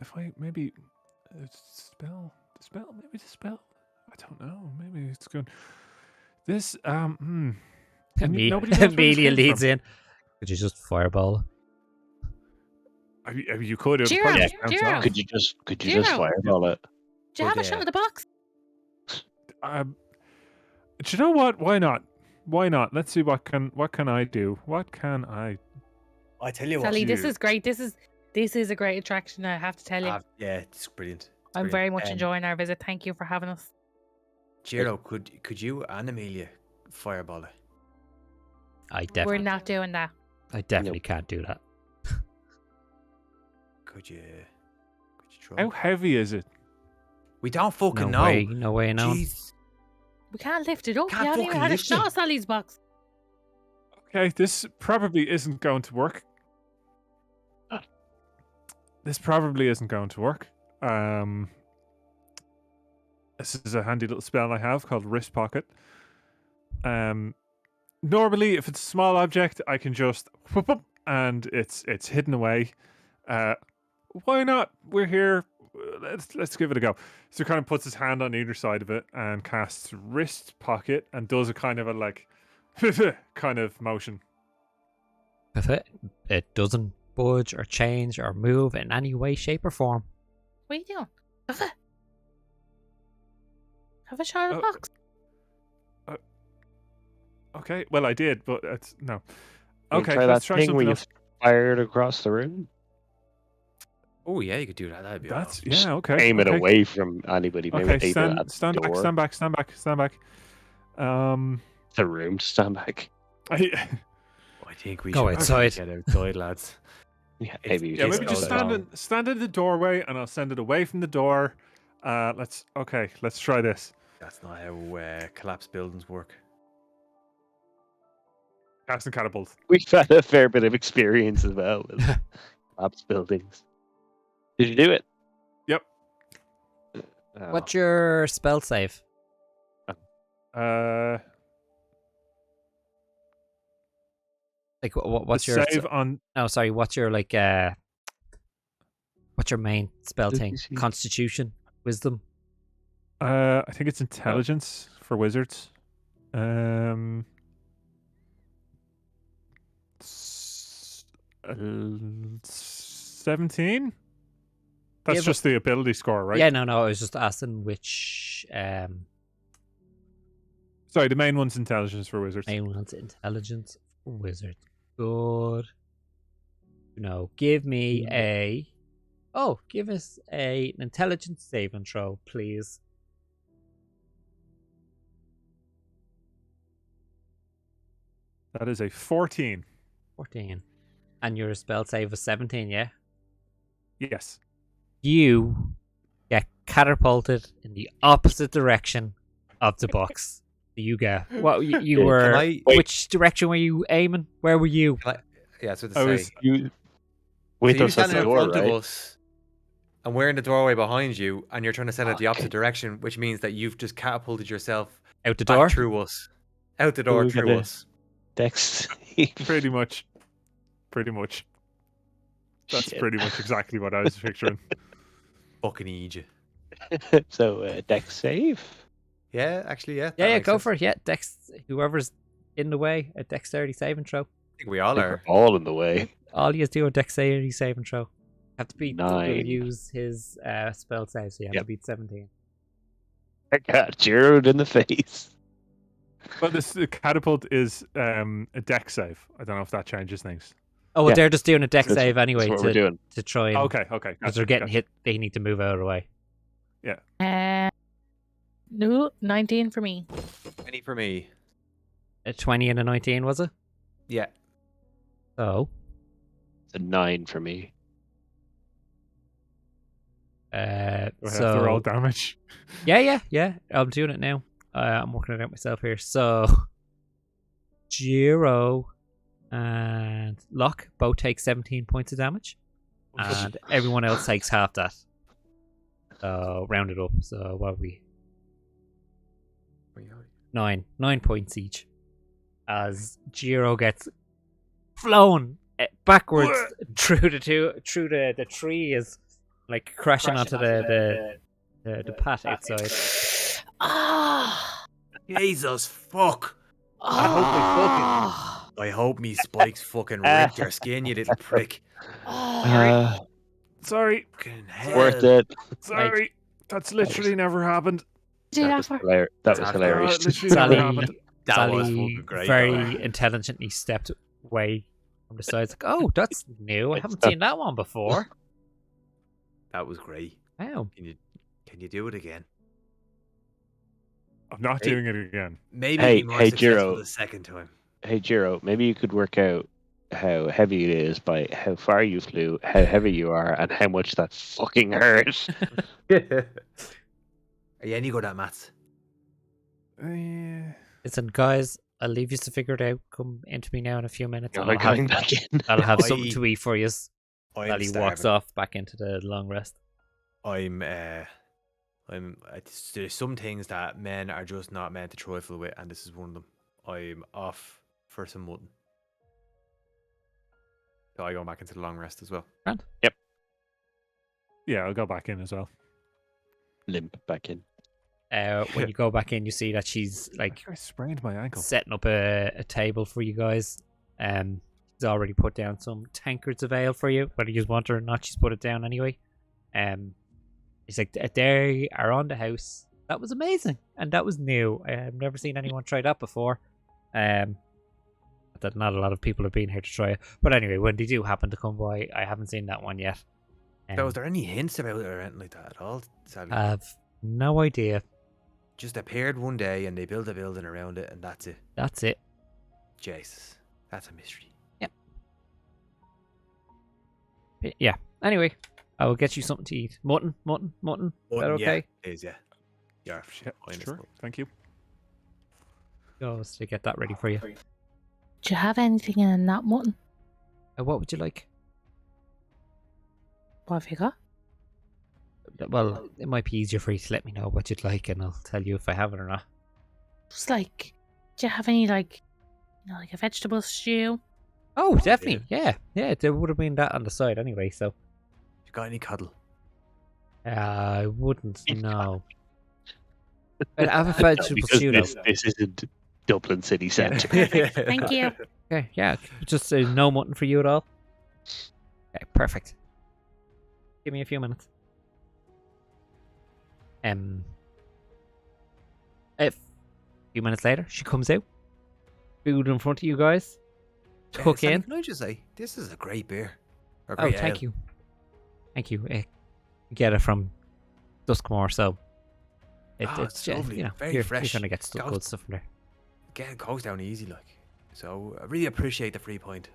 if I maybe the spell, maybe the spell. I don't know. Maybe it's good. This nobody knows where this Amelia came leads from. in. Could you just fireball? You could have. Jiro, probably bounced Jiro. off. Could you just Jiro. fireball it? Do you have a shot at the box? Do you know what? Why not? Why not? Let's see what can I do. What can I? I tell you Sally, what. this is great. This is a great attraction. I have to tell you. Yeah, it's brilliant. I'm very much enjoying our visit. Thank you for having us. Jiro, could you and Amelia fireball it? I We're definitely not doing that. can't do that. Could you try? How heavy is it? We don't fucking No know. way, no way, no. Jeez. We can't lift it up. Can't We haven't even fucking had a lift shot it. of Sally's box. Okay, this probably isn't going to work. This probably isn't going to work. This is a handy little spell I have called Wrist Pocket. Normally, if it's a small object, I can just whoop up and it's hidden away. Why not? We're here. let's give it a go. So he kind of puts his hand on either side of it and casts wrist pocket and does a kind of a like kind of motion. With it doesn't budge or change or move in any way, shape, or form. What are you doing? Have a Charlotte box. Okay, well I did, but it's no. You Okay, try let's that try thing something where you else. fired across the room. Oh yeah, you could do that. That'd be That's awesome. yeah, okay. Aim it okay. away from anybody. Maybe Okay, aim it at stand the back, door. stand back, stand back, stand back, stand back. The room to stand back. I, I think we Go should outside. get outside, lads. Yeah, It's- maybe. yeah, It's maybe just all stand in the doorway, and I'll send it away from the door. Let's try this. That's not how collapsed buildings work. Cast and catapult. We've had a fair bit of experience as well with collapsed buildings. Did you do it? Yep. Oh, What's your spell save? Like what's the your save on? No, sorry. What's your like? What's your main spell thing? DC. Constitution, wisdom. I think it's intelligence for wizards. S- 17. That's Yeah, but- just the ability score, right? Yeah, no. I was just asking which Sorry, the main one's intelligence for wizards. main one's intelligence for wizard. Good. No, give me a. Oh, give us an intelligence saving throw, please. That is a 14. 14. And your spell save was 17, yeah? Yes. You get catapulted in the opposite direction of the box. You go. What you Can were? I- Which direction were you aiming? Where were you? Yeah, that's what I to was- say. You So with you're us at standing the in door, front right? of us, and we're in the doorway behind you, and you're trying to send it the opposite direction, which means that you've just catapulted yourself Out the back door? through us, out the door we through gotta- us. Dex. Pretty much. That's Shit. pretty much exactly what I was picturing. Fucking Egypt. So Dex save. Yeah, actually, yeah. Yeah, that yeah, makes go sense. for it. Yeah, whoever's in the way, a dexterity saving throw. I think we all We're are. all in the way. All you do a dexterity saving throw. Have to beat 9. use his spell save, so you have to Yep. beat 17. I got zeroed in the face. But the catapult is a deck save. I don't know if that changes things. Oh, well, Yeah. they're just doing a dex That's- save anyway That's what we're to doing. try and Okay. because Gotcha, they're getting gotcha. hit. They need to move out of the way. No, 19 for me. Any for me? A 20 and a 19 was it? Yeah. So, It's a 9 for me. Do I have to so roll damage? yeah. I'm doing it now. I'm working it out myself here. So, Giro and Locke both take 17 points of damage, and everyone else takes half that. So round it up. So what are we? 9 points each. As Giro gets flown backwards through the tree, is like crashing onto the path outside. Ah! Jesus fuck! Ah! I hope me spikes fucking ripped your skin, you little prick. Ah! Sorry. Fucking Worth hell. it. Sorry. That's literally never happened. Do That that was, for hilar- that was That's hilarious. literally never Sally, happened. That was Sally fucking great, very though. intelligently stepped away from the side. It's like, oh, that's new. I It's haven't not- seen that one before. That was great. Wow. Can you do it again? I'm not Hey. doing it again. Maybe Hey, be more hey, successful Jiro. the second time. Hey, Jiro, maybe you could work out how heavy it is by how far you flew, how heavy you are, and how much that fucking hurt. Are you any good at maths? Yeah. Listen, guys, I'll leave you to figure it out. Come into me now in a few minutes. You're and not coming back in. I'll have I- something to eat for you. I'm Sally walks starving. off back into the long rest. There's some things that men are just not meant to trifle with, and this is one of them. I'm off for some mutton. So I go back into the long rest as well. Grant? Yeah, I'll go back in as well. Limp back in. When you go back in, you see that she's like I sprained my ankle. setting up a table for you guys. She's already put down some tankards of ale for you, whether you want it or not. She's put it down anyway. It's like they are on the house. That was amazing, and that was new. I've never seen anyone try that before. That not a lot of people have been here to try it, but anyway, when they do happen to come by, I haven't seen that one yet. So, was there any hints about it or anything like that at all? Sally? I have no idea. Just appeared one day and they built a building around it, and that's it. That's it. Jesus, that's a mystery. But yeah. Anyway, I will get you something to eat. Mutton. Is that okay? Yeah, it is, yeah. Yeah, Sure. Thank you. Goes to get that ready for you. Do you have anything in that mutton? What would you like? What have you got? Well, it might be easier for you to let me know what you'd like, and I'll tell you if I have it or not. Just like, do you have any like a vegetable stew? Oh, definitely. Yeah. There would have been that on the side anyway. So You got any cuddle? I wouldn't. No. I'd have a vegetable Because stew though. this isn't Dublin city centre. Perfect. Thank you. Okay, yeah. Just no mutton for you at all. Okay, perfect. Give me a few minutes. A few minutes later, she comes out. Food in front of you guys. Tuck Sally, in. Can I just say, this is a great beer. Or Oh, great thank ale. you. Thank you. Get it from Duskmoor, so It's lovely, very you're fresh. gonna get stuff, Goes- good stuff from there. It goes down easy, like. So I really appreciate the free point.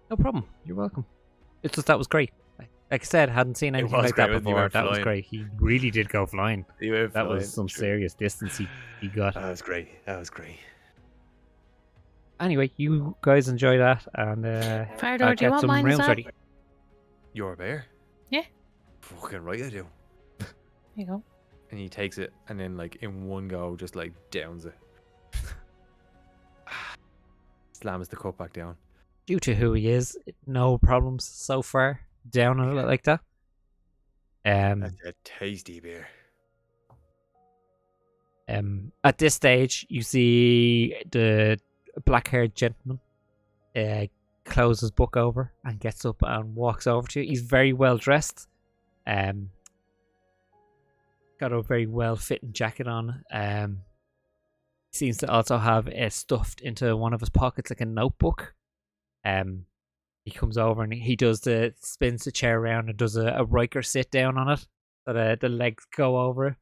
No problem. You're welcome. It's just that was great. Like I said, hadn't seen anything was like great, that wasn't it? You before. went That was flying. great. He really did go flying. You That was some serious distance he got. That was great. That was great. Anyway, you guys enjoy that, and Fardor, I'll do you get want some mine as rooms well? ready. You're a bear? Yeah. Fucking right I do. There you go. And he takes it and then like in one go just like downs it. Slams the cup back down. Due to who he is, no problems so far. Down on it like that. That's a tasty beer. At this stage, you see the black-haired gentleman close his book over and gets up and walks over to you. He's very well dressed. Got a very well-fitting jacket on. Seems to also have stuffed into one of his pockets like a notebook. He comes over and he spins the chair around and does a Riker sit down on it, so the legs go over it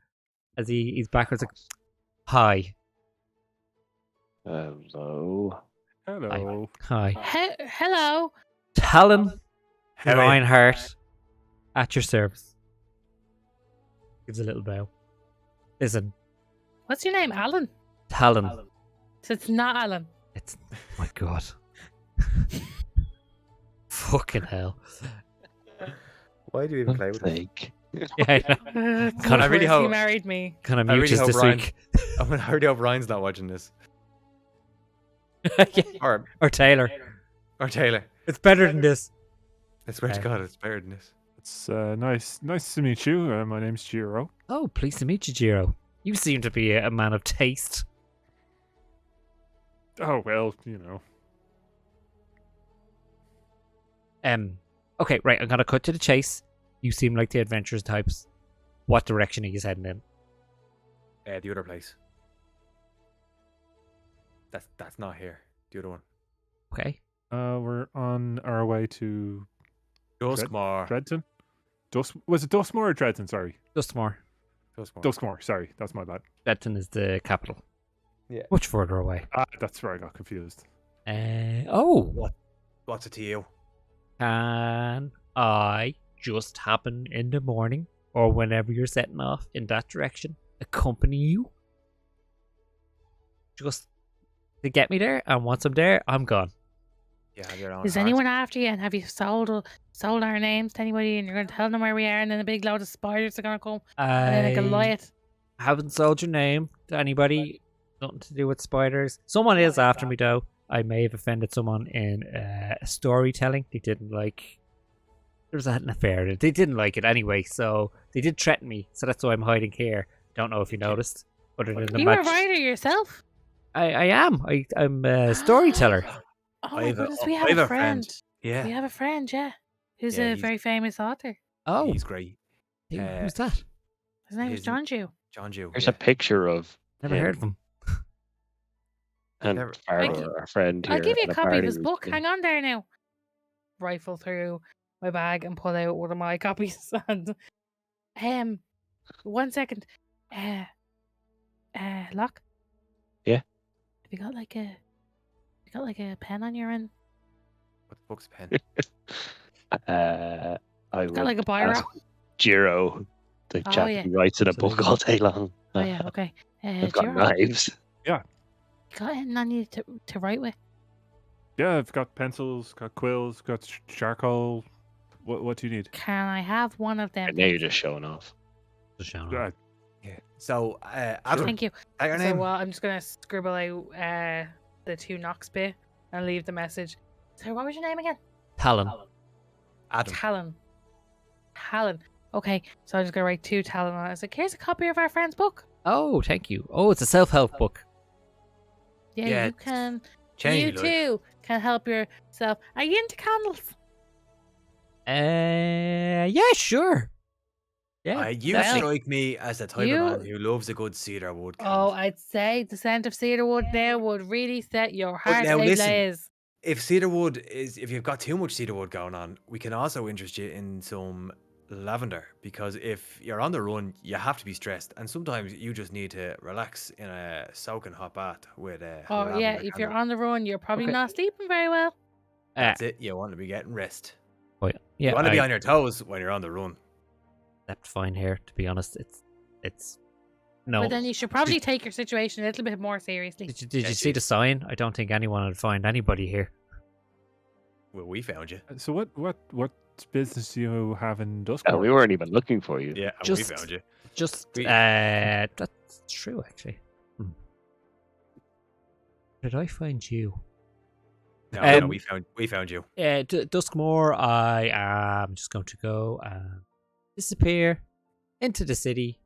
as he's backwards. Like, hi. Hello. Hello. Hi. Hello. Talon Howdy. Reinhardt at your service. Gives a little bow. Listen, What's your name, Alan? Talon. So it's not Alan. It's my god. Fucking hell. Why do you even play with it? Sake. Yeah, I know. Kind I really he hope- married me. Kind of I really mute us hope this Ryan- week. I already hope Ryan's not watching this. Yeah. Or Taylor. Or Taylor. It's better than this. I swear to Okay. God, it's better than this. It's nice to meet you. My name's Giro. Oh, pleased to meet you, Jiro. You seem to be a man of taste. Oh well, you know. Okay, right, I'm gonna cut to the chase. You seem like the adventurous types. What direction are you heading in? The other place. That's not here. The other one. Okay. We're on our way to Duskmoor. Dredton. Was it Duskmoor or Dredton? Sorry, Duskmoor. Duskmoor. Sorry, that's my bad. Dredton is the capital. Yeah. Much further away. That's where I got confused. Oh. What's it to you? Can I just happen in the morning or whenever you're setting off in that direction accompany you? Just to get me there, and once I'm there, I'm gone. Yeah, have your own Is heart. anyone after you? And have you sold our names to anybody? And you're going to tell them where we are, and then a big load of spiders are going to come, and then a Goliath. Haven't sold your name to anybody. Nothing to do with spiders. Someone is after me though. I may have offended someone in storytelling. They didn't like was an affair. They didn't like it anyway, so they did threaten me. So that's why I'm hiding here. Don't know if you noticed. Other than the You were a match, writer yourself. I am. I'm a storyteller. Oh I my have a- goodness, I we have have a a friend. friend. Yeah, We have a friend, yeah, who's Yeah, a he's- very famous author. Oh, he's great. who's that? His name is his- John Jew. John Jew. There's yeah. a picture of Never heard of him him. and Never- Farber, our friend here. I'll give you at a copy of party his book. recently. Hang on there now. Rifle through my bag and pull out one of my copies. And 1 second. Locke. Yeah? Have you got like a pen on your end? What the fuck's a pen? I Got would like a biro. ask Jiro, the Oh, chap yeah. who writes in a book all day long. Oh yeah, okay. I've got Jiro, knives. you got anything on you to write with? Yeah, I've got pencils, got quills, got charcoal. What do you need? Can I have one of them? And now you're please? just showing off. Just showing Uh, off. Yeah. So, Adam, Thank you. say your So name. I'm just gonna scribble out the 2 knocks bit and leave the message. So what was your name again? Talon. Adam. Talon. Okay, so I'm just gonna write 2 Talon on it. It's like, here's a copy of our friend's book. Oh, thank you. Oh, it's a self-help book. Yeah, Yeah, you can. Change You your life. too can help yourself. Are you into candles? Yeah, sure. Yeah, You definitely. strike me as the type You- of man who loves a good cedar wood. Oh, candle. I'd say the scent of cedarwood there would really set your heart now listen. ablaze. If cedarwood if you've got too much cedarwood going on, we can also interest you in some lavender, because if you're on the run, you have to be stressed, and sometimes you just need to relax in a soaking hot bath with a Oh lavender yeah, if you're candle. on the run, you're probably Okay. not sleeping very well. That's it. You want to be getting rest. oh, yeah. You want to be I on your toes when you're on the run. slept fine here, to be honest. It's no. But then you should probably take your situation a little bit more seriously. Did you Yeah, see the sign? I don't think anyone would find anybody here. Well, we found you. So what business do you have in Duskmoor? Oh, we weren't even looking for you. Yeah, and Just- we found you. Just We- that's true actually. Did I find you? No, Um, we found you. Duskmoor, I am just going to go and disappear into the city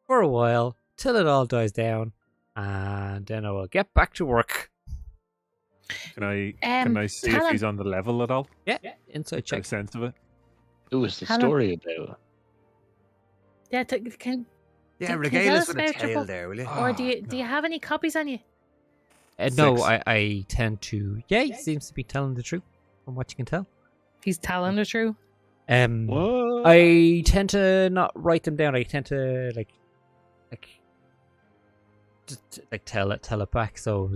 for a while till it all dies down, and then I will get back to work. Can I see if Talon. he's on the level at all? Yeah, inside Get a check. sense of it. Who was the Hello. story about? Yeah, can Yeah, can you regale tell us us with a about your tale book? there, will you? or do you have any copies on you? No, 6. I tend to. Yeah, he seems to be telling the truth from what you can tell. He's telling the truth. What? I tend to not write them down. I tend to just tell it back. So it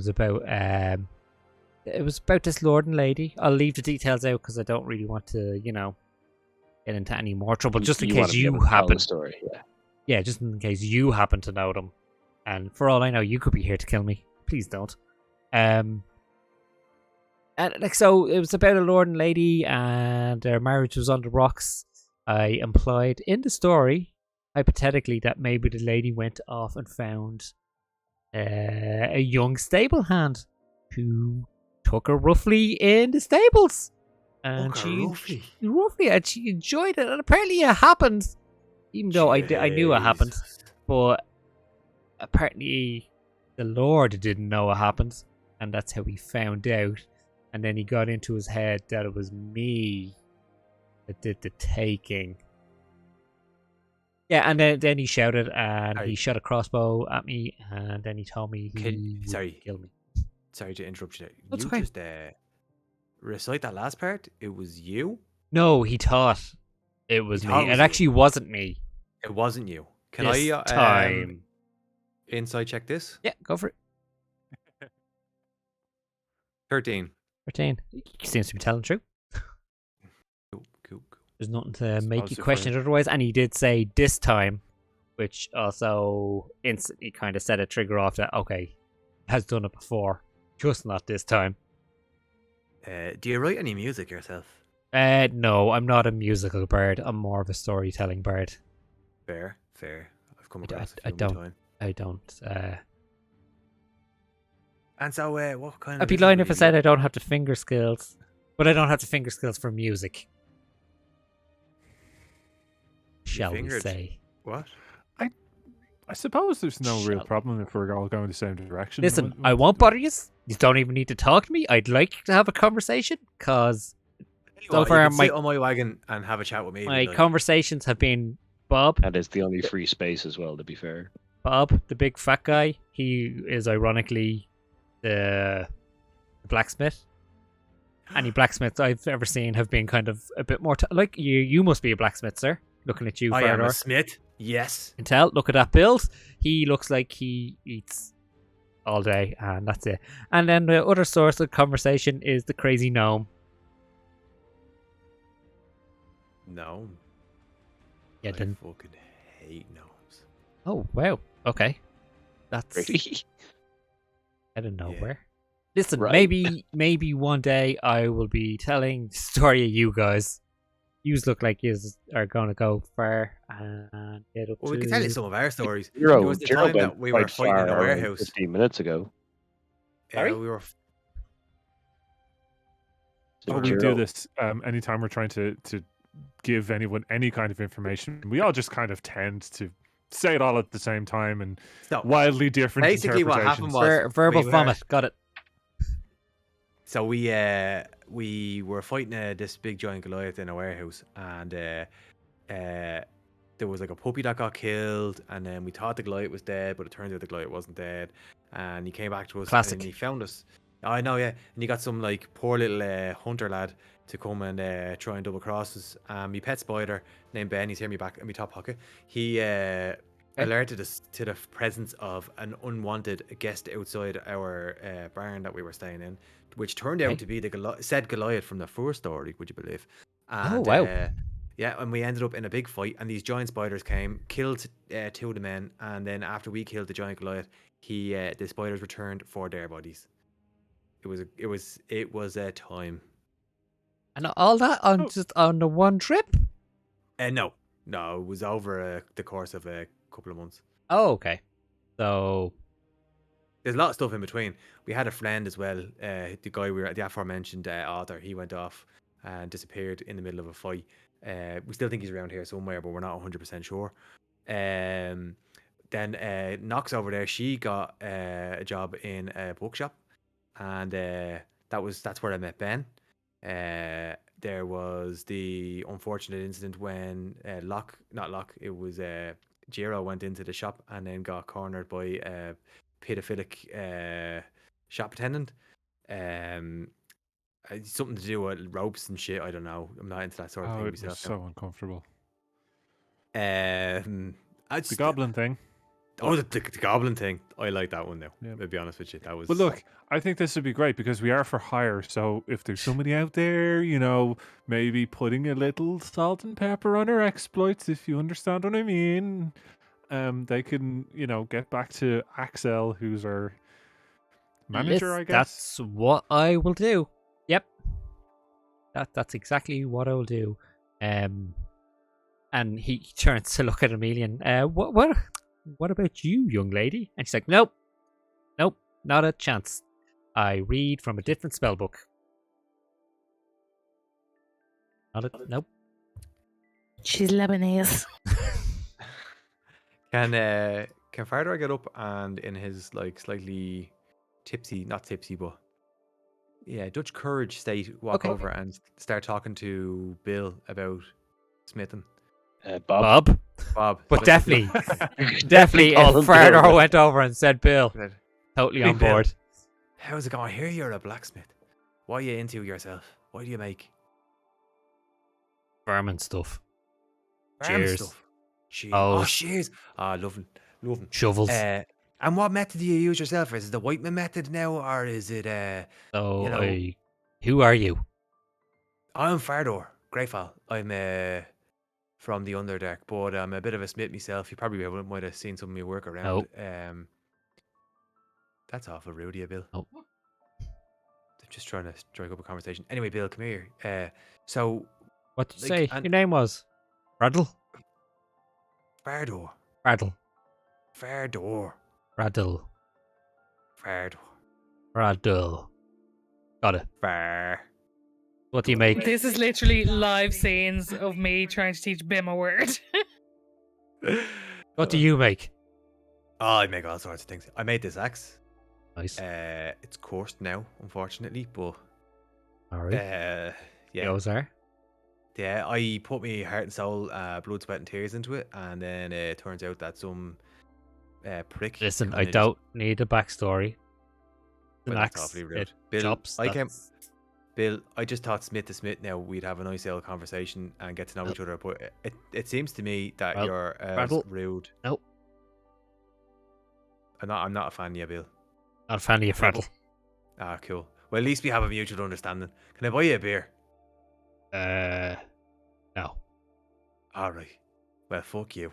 was about this lord and lady. I'll leave the details out because I don't really want to, get into any more trouble. Just in wanna case be you able to tell happen, the story. Yeah. yeah, just in case you happen to know them. And for all I know, you could be here to kill me. Please don't. And so it was about a lord and lady, and their marriage was on the rocks. I implied in the story, hypothetically, that maybe the lady went off and found a young stable hand who took her roughly in the stables, and roughly. and she enjoyed it. And apparently, it happened, even though I knew it happened, Jesus. but apparently the Lord didn't know it happened, and that's how he found out. And then he got into his head that it was me that did the taking. Yeah, and then he shouted and Sorry. he shot a crossbow at me, and then he told me he would Sorry. kill me. Sorry to interrupt you there. That's You okay. just recite that last part. It was you. No, he thought it was He me. thought it was It you. actually wasn't me. It wasn't you. Can This I time. inside check this? Yeah, go for it. 13. 13. He seems to be telling the truth. Cool. There's nothing to make you Suppose if question it otherwise. And he did say this time, which also instantly kind of set a trigger off that, okay, has done it before, just not this time. Do you write any music yourself? No, I'm not a musical bird. I'm more of a storytelling bird. Fair. I've come I across a I few in my don't. time. I don't. And so, what kind of? I'd be music lying would if I you said do? I don't have the finger skills. But I don't have the finger skills for music. shall we fingered- say. What? I suppose there's no real Shall- problem if we're all going the same direction. Listen, I won't bother you. You don't even need to talk to me. I'd like to have a conversation because So What, far, you can my- sit on my wagon and have a chat with me. if my you'd like. conversations have been Bob, And it's the only free space as well, to be fair. Bob, the big fat guy. He is ironically the blacksmith. Any blacksmiths I've ever seen have been kind of a bit more like you. You must be a blacksmith, sir. Looking at you, I am a Fardor. smith. Yes. Can tell. Look at that build. He looks like he eats all day, and that's it. And then the other source of conversation is the crazy gnome. No. Yeah, I then. fucking hate gnomes. Oh wow. Okay. That's Really? I don't know Yeah. where. Listen, Right. maybe one day I will be telling the story of you guys. You look like you are gonna go far and get up Well, to. we can tell you some of our stories. Zero, There was the Zero time went that we were quite fighting in a far around warehouse. 15 minutes ago. Sorry? We were. Oh, we Zero. do this anytime we're trying to give anyone any kind of information. We all just kind of tend to say it all at the same time and No, wildly different basically what happened interpretations. was verbal we were- vomit. Got it. So we were fighting this big giant Goliath in a warehouse, and there was like a puppy that got killed, and then we thought the Goliath was dead, but it turned out the Goliath wasn't dead, and he came back to us Classic. and he found us. I know, yeah, and he got some like poor little hunter lad to come and try and double cross us. My pet spider named Ben, he's here in my back in my top pocket. He alerted us to the presence of an unwanted guest outside our barn that we were staying in, which turned out Okay. to be the said Goliath from the first story, would you believe? Oh, wow. Yeah, and we ended up in a big fight, and these giant spiders came, killed two of the men, and then after we killed the giant Goliath, the spiders returned for their bodies. It was a time. And all that on just on the one trip. No, it was over the course of a couple of months. Oh, okay. So There's a lot of stuff in between. We had a friend as well. The guy the aforementioned author, he went off and disappeared in the middle of a fight. We still think he's around here somewhere, but we're not 100% sure. Then Knox over there, she got a job in a bookshop, and that's where I met Ben. There was the unfortunate incident when it was Jiro went into the shop and then got cornered by a pedophilic shop attendant. Something to do with ropes and shit. I don't know. I'm not into that sort of Oh, thing it was myself. so uncomfortable. The Goblin thing. the goblin thing. I like that one now. Yeah. To be honest with you, that was. But look, I think this would be great because we are for hire. So if there's somebody out there, maybe putting a little salt and pepper on our exploits, if you understand what I mean, they can, get back to Axel, who's our manager, I guess. That's what I will do. Yep. That's exactly what I will do. And he turns to look at Emilian. What about you, young lady? And she's like, nope, not a chance. I read from a different spell book. Nope. She's Lebanese. Can Fardor get up and in his like slightly not tipsy, but Dutch courage state, walk Okay. over and start talking to Bill about smithing? Bob. Bob, But definitely, Definitely if call him Fardor Bill. went over and said Bill, Right. totally Hey, on Bill. board. How's it going? I hear you're a blacksmith. What are you into yourself? What do you make? Vermin stuff. Farm Shears. stuff. Shears. Oh. Oh, shears. Love 'em. Shovels. And what method do you use yourself? Is it the Whiteman method now, or is it So, who are you? I'm Fardor, Greyfall. I'm from the Underdark, but I'm a bit of a smith myself. You probably might have seen some of my work around. That's awful rude of you, Bill. Oh. I'm just trying to strike up a conversation. Anyway, Bill, come here. So What did you like, say? and- Your name was? Raddle? Fardor, Raddle. Fardor, Raddle. Fardor, Raddle. Got it. Far. What do you make? This is literally live scenes of me trying to teach Bim a word. What do you make? Oh, I make all sorts of things. I made this axe. Nice. It's coursed now, unfortunately, but Alright. yeah, Yours are. yeah. I put my heart and soul, blood, sweat, and tears into it, and then it turns out that some prick. Listen, I kinda don't need a backstory. An Well, that's axe, awfully rude. it Bill, chops. Bill, I just thought Smith to Smith now we'd have a nice little conversation and get to know each other, but it seems to me that Well, you're Randall. rude. Nope. I'm not a fan of you, Bill. Not a fan of you, Freddle. Ah, cool. Well, at least we have a mutual understanding. Can I buy you a beer? No. All right. Well, fuck you.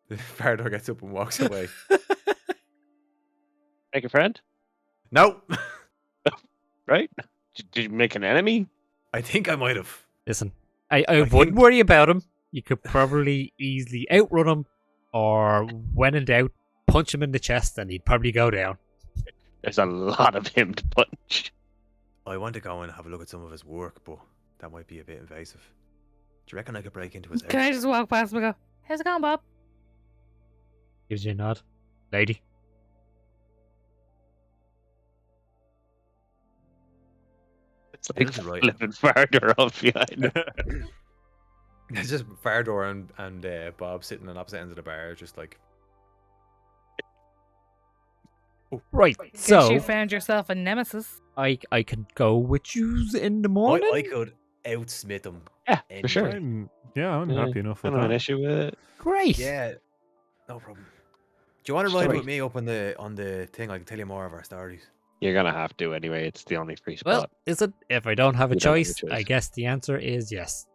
The Fardor gets up and walks away. Make a friend, No, right? Did you make an enemy? I think I might have. Listen, I think- wouldn't worry about him. You could probably easily outrun him, or when in doubt, punch him in the chest, and he'd probably go down. There's a lot of him to punch. I want to go and have a look at some of his work, but that might be a bit invasive. Do you reckon I could break into his house? Can I just walk past him and go, how's it going, Bob? Gives you a nod, lady. It's like This is right. flipping farther up behind him. It's just Fardor and Bob sitting on opposite ends of the bar, just like. Right, Guess so you found yourself a nemesis. I can go with you in the morning. I could outsmith him. Yeah, any for sure. day. I'm Yeah, happy enough I with don't have an that. issue with it. Great. Yeah, no problem. Do you want to ride Sorry. with me up on the thing? I can tell you more of our stories. You're gonna have to anyway. It's the only free Well, spot. is it? If I don't have a You don't have a choice, choice. I guess the answer is yes.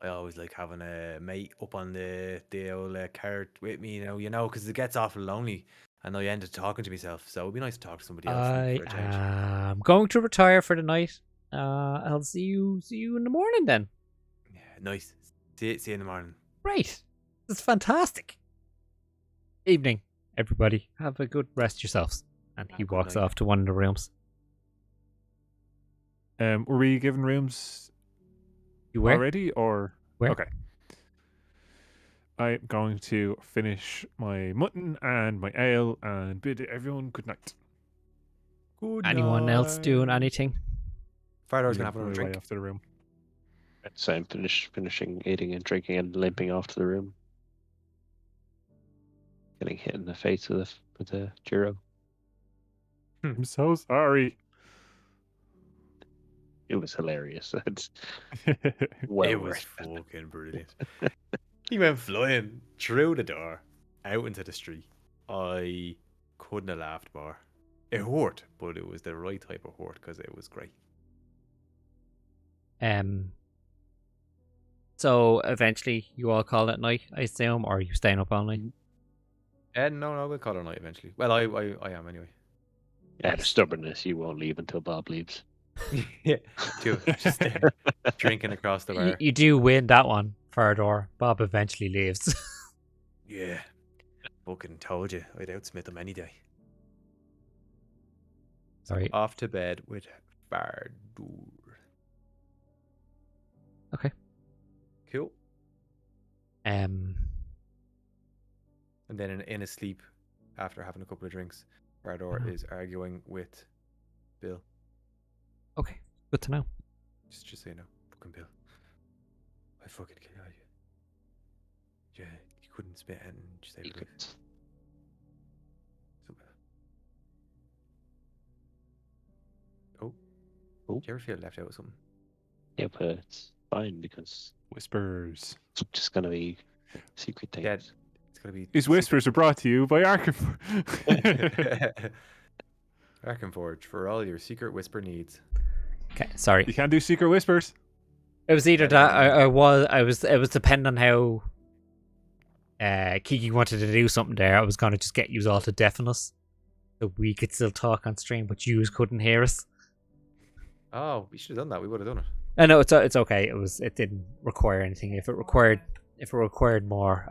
I always like having a mate up on the old cart with me, you know, because it gets awful lonely, and I end up talking to myself. So it'd be nice to talk to somebody else I for a change. am going to retire for the night. I'll see you in the morning then. Yeah, nice. See you in the morning. Great. That's fantastic. Evening, everybody. Have a good rest yourselves. And he Good walks night. off to one of the rooms. Were we given rooms You where? already, or Where? okay? I'm going to finish my mutton and my ale and bid everyone good night. Good Anyone else doing anything? Fardor's Leave gonna have another my way drink. off to the room. So I'm finishing eating and drinking and limping off to the room. Getting hit in the face with the gyro. I'm so sorry. It was hilarious. It's well It was worth it. fucking brilliant. He went flying through the door, out into the street. I couldn't have laughed more. It hurt, but it was the right type of hurt because it was great. So eventually you all call it night, I assume, or are you staying up all night? No, we'll call it a night eventually. Well, I am anyway. Out of stubbornness, you won't leave until Bob leaves. Yeah, just there, drinking across the bar. You do win that one, Fardor. Bob eventually leaves. Yeah, fucking told you I'd outsmith him any day. Sorry. Off to bed with Fardur. Okay. Cool. Um. And then in his sleep, after having a couple of drinks, Fardur is arguing with Bill. Okay. Good to know. Just so you know, fucking Bill. I fucking kill you. Yeah, you couldn't spit and just say You it. could- Oh. Oh. Do you ever feel left out of something? Yeah, but it's fine because Whispers. it's just gonna be secret things. Yeah. It's gonna be. These whispers are brought to you by Arkham. Arkenforge for all your secret whisper needs. Okay. Sorry. You can't do secret whispers. It was either that I was it was depending on how Kiki wanted to do something there. I was gonna just get you all to deafen us, so we could still talk on stream, but you couldn't hear us. Oh, we should have done that. We would have done it. I know it's okay. It didn't require anything. If it required more,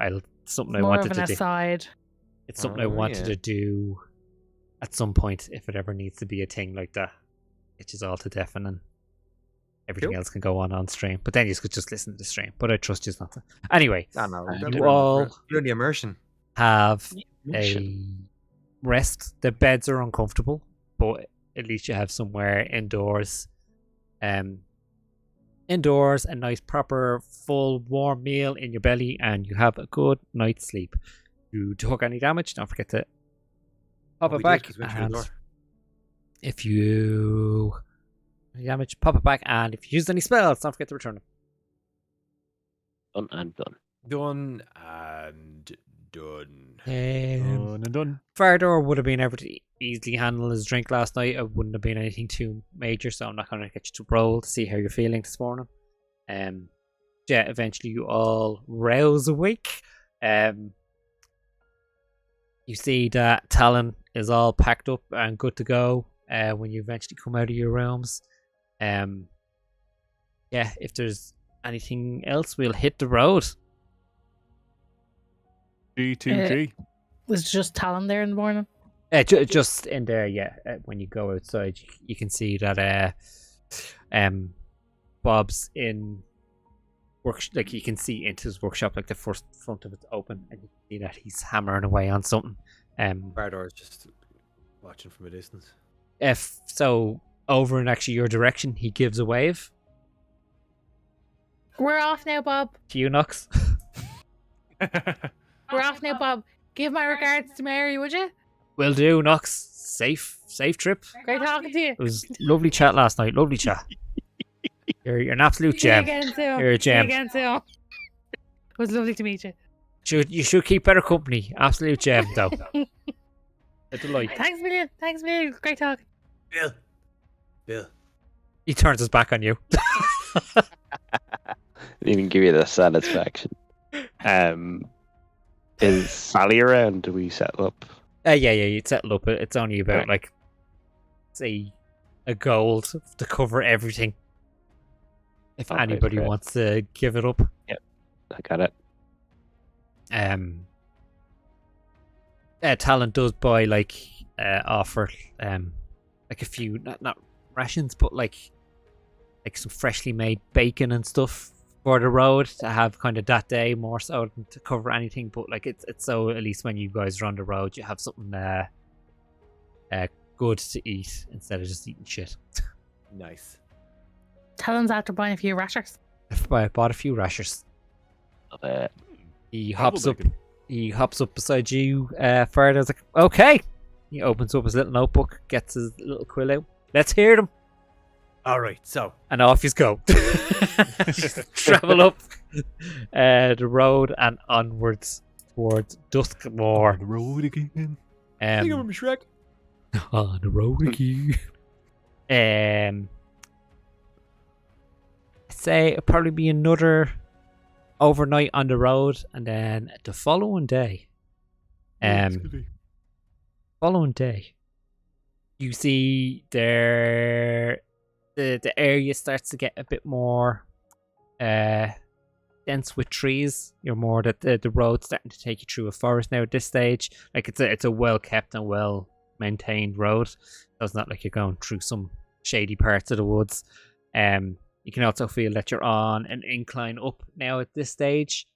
something I More wanted of an to do. aside. It's something I Oh, wanted yeah. to do at some point if it ever needs to be a thing like that. It's just all to deafening. Everything Cool. else can go on stream, but then you could just listen to the stream. But I trust you not to. Anyway, I know. you all Doing the immersion. have Mission. a rest. The beds are uncomfortable, but at least you have somewhere indoors. Indoors, a nice, proper, full, warm meal in your belly, and you have a good night's sleep. You took any damage, don't forget to pop it back. And if you damage, pop it back, and if you use any spells, don't forget to return them. Done and done. Done and done. Done and done. Fardor would have been able to easily handle his drink last night. It wouldn't have been anything too major, so I'm not going to get you to roll to see how you're feeling this morning. Yeah, eventually you all rouse awake. You see that Talon is all packed up and good to go when you eventually come out of your rooms. Yeah, if there's anything else, we'll hit the road. G2G. Was just Talon there in the morning? Just in there, yeah. When you go outside, you can see that Bob's in work. Like you can see into his workshop, like the first front of it's open, and you can see that he's hammering away on something. Bardor is just watching from a distance. If so, over in actually your direction, he gives a wave We're off now, Bob. to you, Nox. We're off now, Bob. Give my regards to Mary, would you? Will do, Nox. Safe trip. Great talking to you. It was lovely chat last night. Lovely chat. You're an absolute See you gem. again soon. You're a gem. See you again soon. It was lovely to meet you. You should keep better company. Absolute gem, though. A delight. Thanks, million. Thanks, million. Great talk. Bill. He turns his back on you. Didn't even give you the satisfaction. Is Sally around? Do we settle up? Yeah, you'd settle up. It's only about like, say, a gold to cover everything. If Okay, anybody great. wants to give it up. I got it. Talent does buy like offer like a few not rations, but like some freshly made bacon and stuff for the road to have kind of that day more so than to cover anything. But like it's so at least when you guys are on the road, you have something good to eat instead of just eating shit. Nice. Talon's after buying a few rashers. I bought a few rashers. He hops up. Bacon. He hops up beside you. Fardor's like, okay. He opens up his little notebook, gets his little quill out. Let's hear them. All right, so And off you go. Travel up the road and onwards towards Duskmoor. On the road again. Shrek. On the road again. I'd say it'll probably be another overnight on the road, and then the following day. You see there the area starts to get a bit more dense with trees. You're more that the road's starting to take you through a forest now at this stage. Like it's a well kept and well maintained road. So it's not like you're going through some shady parts of the woods. You can also feel that you're on an incline up now at this stage.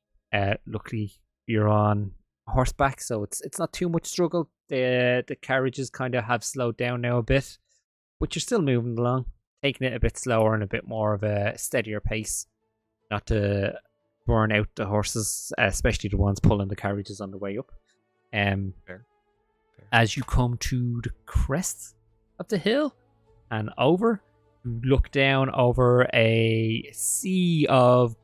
Luckily you're on horseback, so it's not too much struggle. The carriages kind of have slowed down now a bit, but you're still moving along, taking it a bit slower and a bit more of a steadier pace, not to burn out the horses, especially the ones pulling the carriages on the way up. Fair. As you come to the crest of the hill and over, you look down over a sea of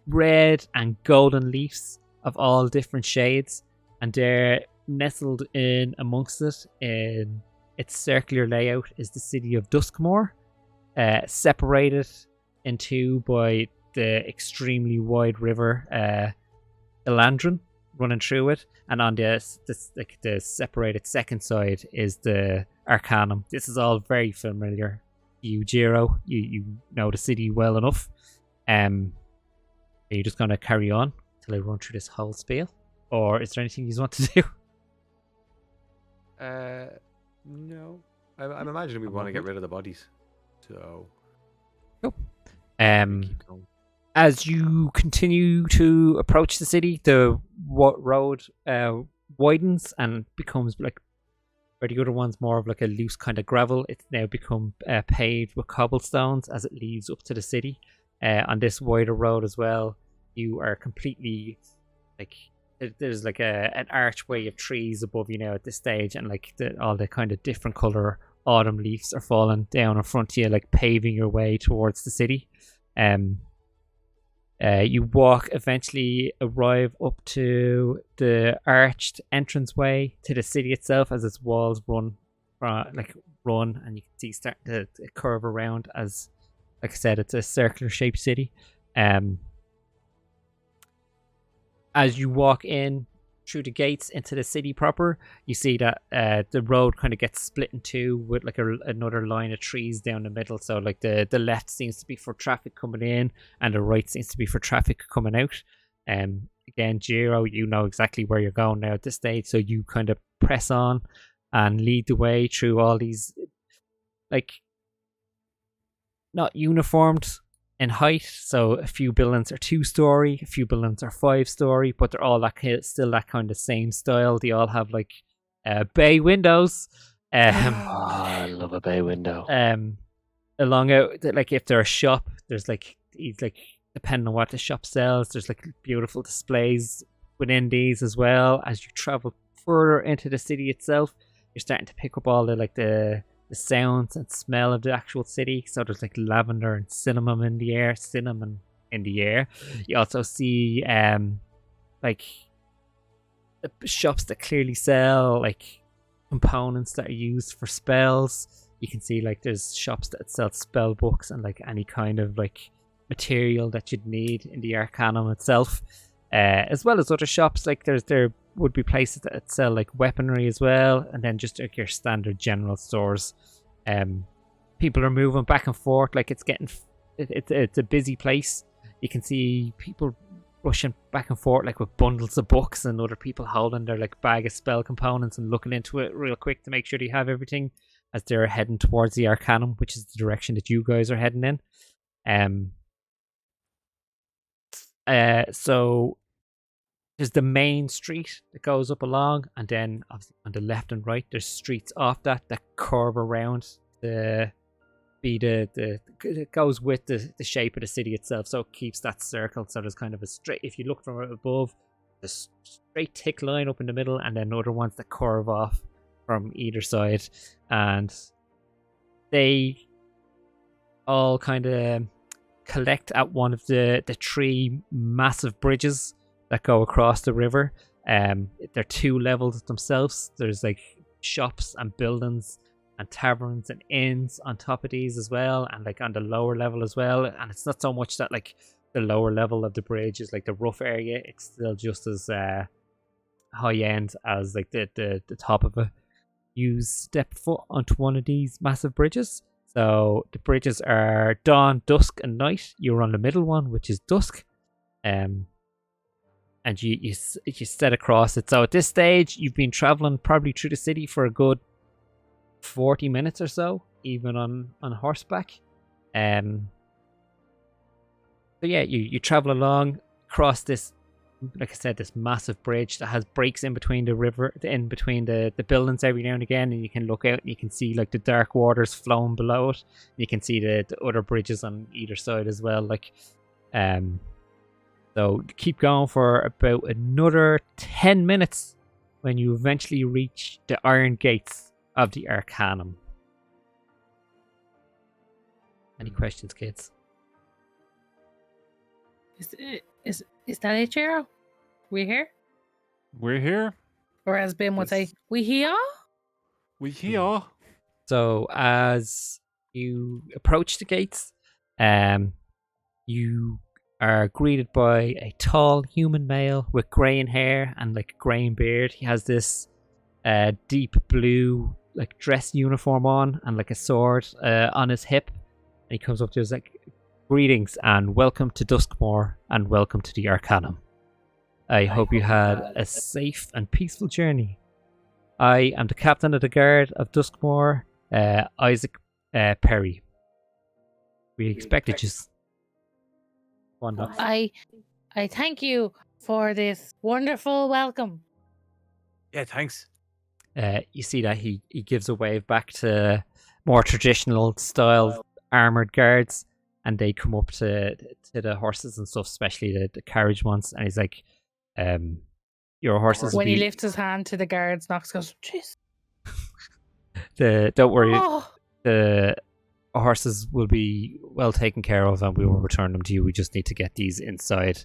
red and golden leaves of all different shades, and they're nestled in amongst it in its circular layout is the city of Duskmoor, separated in two by the extremely wide river Elandrin running through it, and on the separated second side is the Arcanum. This is all very familiar to you, Jiro. You know the city well enough. Are you just going to carry on till I run through this whole spiel, or is there anything you want to do? No. I'm imagining we want to get rid of the bodies. So Um, Keep going. as you continue to approach the city, the road widens and becomes like, where the other one's more of like a loose kind of gravel, it's now become paved with cobblestones as it leads up to the city. On this wider road as well, you are completely like, there's like an archway of trees above you now at this stage, and like all the kind of different color autumn leaves are falling down in front of you, like paving your way towards the city. You walk, eventually arrive up to the arched entranceway to the city itself, as its walls run, and you can see start to curve around. As, like I said, it's a circular shaped city. As you walk in through the gates into the city proper, you see that the road kind of gets split in two with like another line of trees down the middle. So like the left seems to be for traffic coming in, and the right seems to be for traffic coming out. Again, Jiro, you know exactly where you're going now at this stage, so you kind of press on and lead the way through all these, like, not uniformed in height. So a few buildings are 2-story, a few buildings are 5-story, but they're all still that kind of same style. They all have like bay windows. I love a bay window. Along out, like if they're a shop, there's like depending on what the shop sells, there's like beautiful displays within these as well. As you travel further into the city itself, you're starting to pick up all the sounds and smell of the actual city. So there's like lavender and cinnamon in the air. You also see like the shops that clearly sell like components that are used for spells. You can see like there's shops that sell spell books and like any kind of like material that you'd need in the Arcanum itself, as well as other shops. Like there would be places that sell like weaponry as well, and then just like your standard general stores. People are moving back and forth, like it's a busy place. You can see people rushing back and forth like with bundles of books, and other people holding their like bag of spell components and looking into it real quick to make sure they have everything, as they're heading towards the Arcanum, which is the direction that you guys are heading in. So there's the main street that goes up along, and then obviously on the left and right there's streets off that curve around to be it goes with the shape of the city itself, so it keeps that circle. So there's kind of a straight, if you look from above, a straight thick line up in the middle, and then other ones that curve off from either side, and they all kind of collect at one of the 3 massive bridges that go across the river. They're 2 levels themselves. There's like shops and buildings and taverns and inns on top of these as well, and like on the lower level as well. And it's not so much that like the lower level of the bridge is like the rough area, it's still just as high end as like the top of it. You step foot onto one of these massive bridges. So the bridges are dawn, dusk, and night. You're on the middle one, which is dusk. And you set across it. So at this stage, you've been traveling probably through the city for a good 40 minutes or so, even on horseback. So yeah, you travel along across this, like I said, this massive bridge that has breaks in between the river, in between the buildings every now and again, and you can look out and you can see like the dark waters flowing below it. You can see the other bridges on either side as well. Like, so keep going for about another 10 minutes when you eventually reach the iron gates of the Arcanum. Any questions, kids? Is that it, Jero? We here? We're here. Or as Ben would say, we here? We here. So as you approach the gates, you are greeted by a tall human male with graying hair and like a graying beard. He has this deep blue like dress uniform on and like a sword on his hip. And he comes up to us like, "Greetings and welcome to Duskmoor and welcome to the Arcanum. I hope you had a safe and peaceful journey. I am the captain of the guard of Duskmoor, Isaac Perry." We expected you. One Knox. I thank you for this wonderful welcome. Yeah, thanks. You see that he gives a wave back to more traditional style armored guards, and they come up to the horses and stuff, especially the carriage ones, and he's like, your horses will When he be lifts his hand to the guards, Knox goes, "Jeez, don't worry, oh." the horses will be well taken care of, and we will return them to you. We just need to get these inside.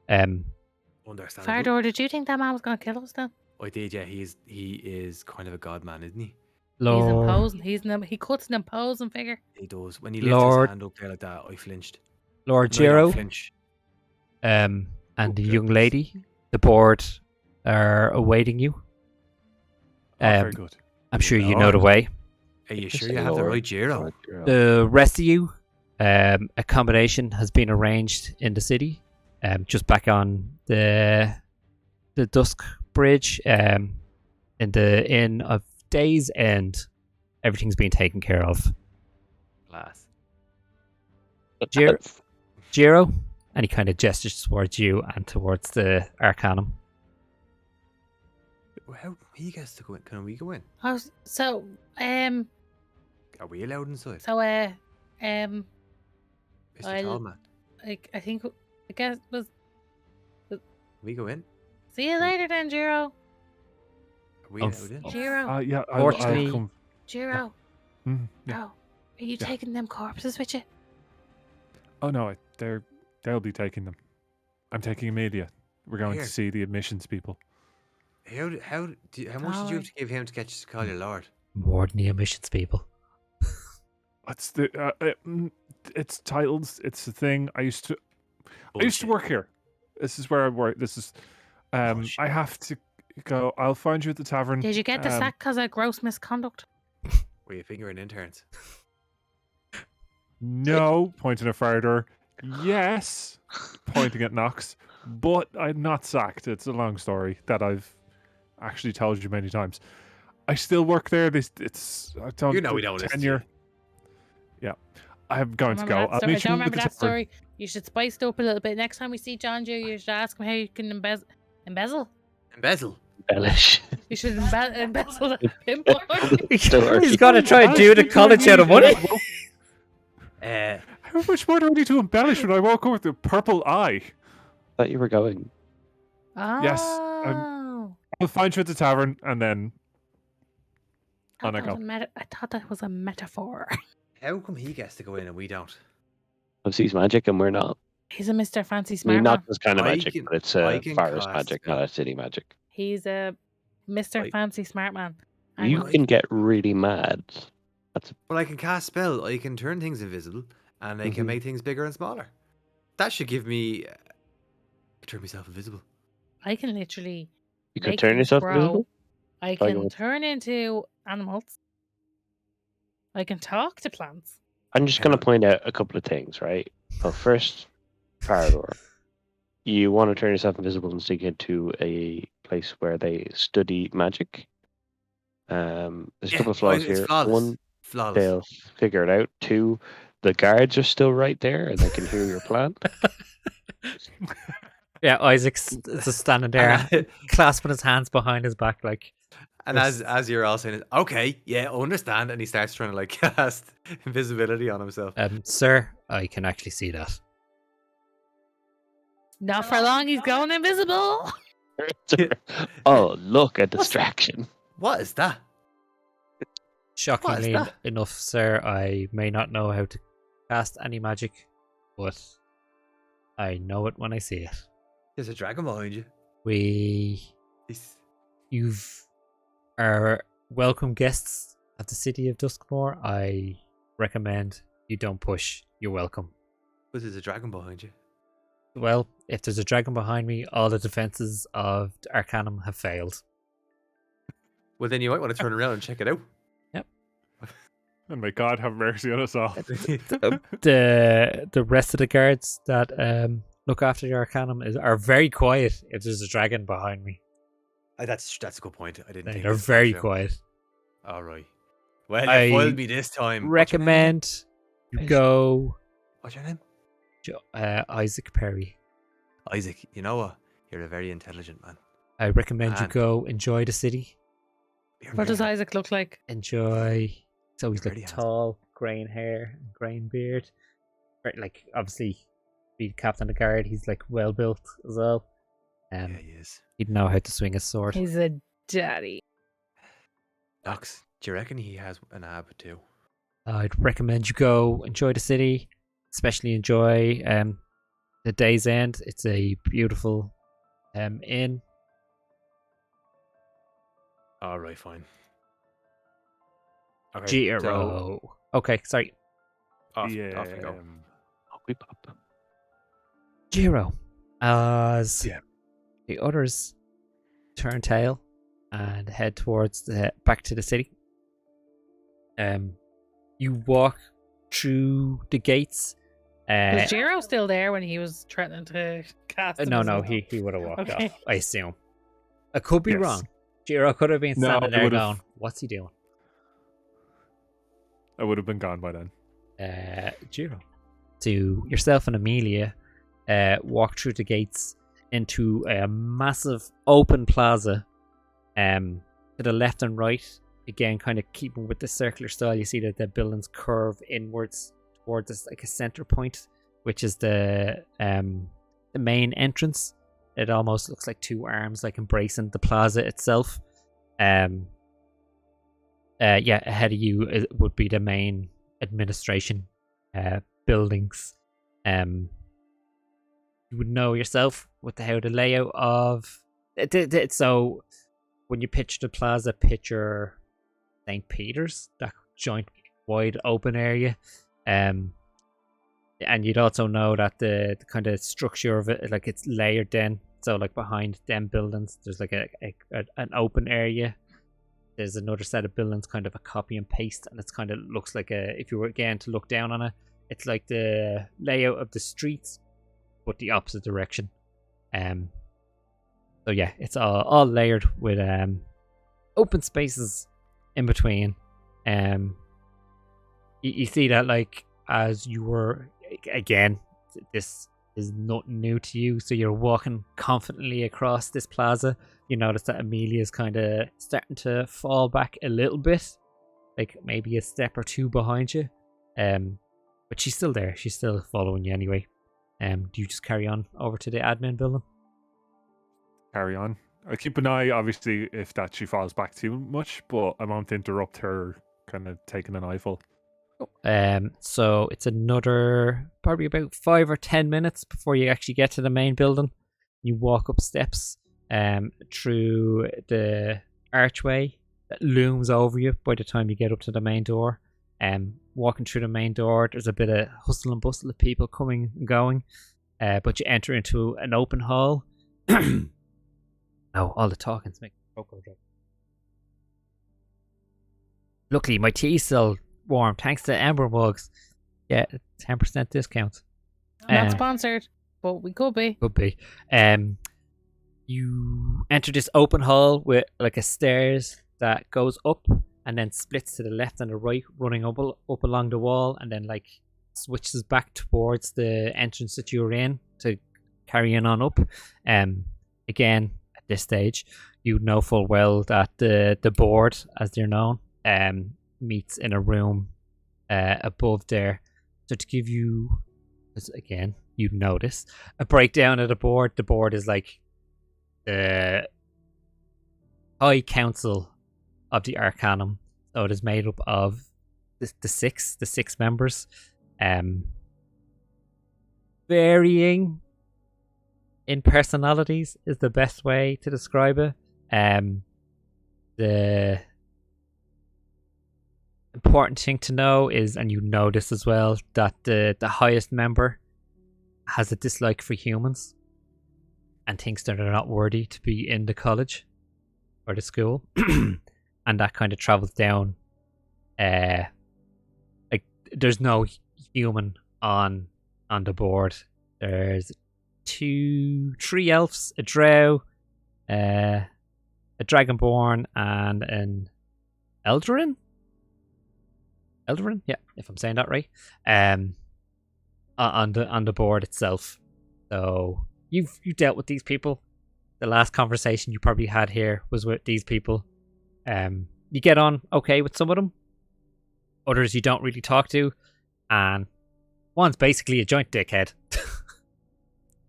Understandable. Fardor, did you think that man was going to kill us then? I did, yeah. He is kind of a god man, isn't he? He's Lord, imposing. He cuts an imposing figure. He does. When he lifts Lord- his hand up there like that, I flinched. Lord And I don't Giro, flinch. and the Okay. young lady, the board are awaiting you. Oh, very good. I'm sure you know the Lord. way. Are you Just sure say you have the Lord. right Giro? Lord Giro. The rest of you, accommodation has been arranged in the city, just back on the Dusk Bridge, in the Inn of Days End. Everything's been taken care of. Class. Giro, and he kind of gestures towards you and towards the Arcanum. How he gets to go in? Can we go in? Oh, so Are we allowed inside? Mr. Mr. I'll- Tallman. I think I guess was Can we go in? see you later then, Giro. Are we Oh, allowed in? Giro, Yeah, Fortunately- I'll come. Giro, Mhm, yeah. bro, are you Yeah. taking them corpses with you? Oh no, they'll be taking them. I'm taking Amelia. We're going Here. to see the admissions people. How much did you have Alright. to give him to get you to call you Lord? More than the emissions people. It's it's titles. It's the thing. I used to Bullshit. work here. This is where I work. This is. Bullshit. I have to go. I'll find you at the tavern. Did you get the sack because of gross misconduct? Were you fingering interns? No, pointing at Fardor. Yes, pointing at Knox. But I'm not sacked. It's a long story that I've actually told you many times. I still work there. It's I don't. You know we don't listen to tenure. you. Yeah, I'm going to I go. I'll don't meet you remember at the that tavern. story. You should spice it up a little bit. Next time we see John Joe, you should ask him how you can embezzle. Embezzle. Bellish. You should embezzle that pinboard. He's gonna try and do the college out of money. How much more do I need to embellish when I walk over with the purple eye? Thought you were going. Yes, Oh. I'll find you at the tavern and then. I On I thought that go. was I thought that was a metaphor. How come he gets to go in and we don't? Because he's magic and we're not. He's a Mr. Fancy I Smart mean, Man. not this kind of I magic, can- but it's I a can forest cast magic, spell. not a city magic. He's a Mr. Right. Fancy Smart Man. And You can get really mad. But I can cast spell. I can turn things invisible, and I can Mhm. make things bigger and smaller. That should give me. turn myself invisible. I can literally You could make turn things yourself grow. invisible. I Try can going. turn into animals. I can talk to plants. I'm just Hang going on. to point out a couple of things, right? So first, Parador. You want to turn yourself invisible and sneak into a place where they study magic. There's a couple of flaws it's here. flawless. One, Flawless. they'll figure it out. Two, the guards are still right there and they can hear your plan. Yeah, Isaac's just standing there, clasping his hands behind his back, like. And as you're all saying, it, okay, yeah, understand, and he starts trying to like cast invisibility on himself. Sir, I can actually see that. Not for long, he's going invisible. Oh, look, a distraction. What is that? Shockingly that? enough, sir, I may not know how to cast any magic, but I know it when I see it. There's a dragon behind you. You've are welcome guests at the city of Duskmoor. I recommend you don't push. You're welcome. But there's a dragon behind you. Well, if there's a dragon behind me, all the defenses of the Arcanum have failed. Well, then you might want to turn around and check it out. And may God have mercy on us all. The rest of the guards that look after the Arcanum are very quiet if there's a dragon behind me. That's a good point. I didn't. think They're of that, very Joe. quiet. All right. Well, I you foiled me this time. Recommend you Finish. go What's your name? Isaac Perry. Isaac. You know what? You're a very intelligent man. I recommend you And- go enjoy the city. You're What does very- Isaac look like? Enjoy. It's always You're like very handsome. tall, greying hair, and greying beard. Right, like obviously, be captain of the guard. He's like well built as well. Yeah, he is. He'd know how to swing a sword. He's a daddy. Knox, do you reckon he has an ab too? I'd recommend you go enjoy the city, especially enjoy the day's end. It's a beautiful inn. All right, fine. Okay, Giro. so Okay, sorry. off Yeah. you go. We pop. Giro. As Yeah. the others turn tail and head towards the back to the city. You walk through the gates. Was Jiro still there when he was threatening to cast him No, as well? he would have walked Okay. off, I assume. I could be Yes. wrong. Giro could have been No, standing I there would've- going, what's he doing? I would have been gone by then. Giro. To yourself and Amelia walk through the gates into a massive open plaza to the left and right. Again, kind of keeping with the circular style, you see that the buildings curve inwards towards this, like a center point, which is the main entrance. It almost looks like two arms, like embracing the plaza itself. Ahead of you would be the main administration buildings. You would know yourself with how the layout of so when you picture the plaza, picture St. Peter's, that giant wide open area. And you'd also know that the kind of structure of it, like it's layered then. So like behind them buildings, there's like an open area. There's another set of buildings, kind of a copy and paste, and it's kind of looks like if you were again to look down on it, it's like the layout of the streets, but the opposite direction. So yeah, it's all layered with open spaces in between. You see that, like, as you were, again, this is not new to you, so you're walking confidently across this plaza. You notice that Amelia's kind of starting to fall back a little bit, like maybe a step or two behind you. But she's still there. She's still following you anyway. Do you just carry on over to the admin building? Carry on. I keep an eye, obviously, if that she falls back too much, but I won't interrupt her kind of taking an eyeful. So it's another probably about 5 or 10 minutes before you actually get to the main building. You walk up steps through the archway that looms over you by the time you get up to the main door. Walking through the main door, there's a bit of hustle and bustle of people coming and going, but you enter into an open hall. Oh, all the talking's making cocoa drop. Luckily, my tea's still warm thanks to Ember Mugs. Yeah, 10% discount. Not sponsored, but we could be. Could be. You enter this open hall with like a stairs that goes up and then splits to the left and the right, running up along the wall, and then like switches back towards the entrance that you were in to carrying on up. Again, at this stage, you know full well that the board, as they're known, meets in a room above there. So to give you, again, you notice a breakdown of the board. The board is like the High Council of the Arcanum. So it is made up of the six members, varying in personalities is the best way to describe it. The important thing to know is, and you know this as well, that the highest member has a dislike for humans and thinks that they're not worthy to be in the college or the school. And that kind of travels down. Like there's no human on the board. There's 3 elves, a drow, a dragonborn, and an Eldarin. Eldarin, yeah, if I'm saying that right. on the board itself. So you dealt with these people. The last conversation you probably had here was with these people. You get on okay with some of them. Others you don't really talk to, and one's basically a joint dickhead.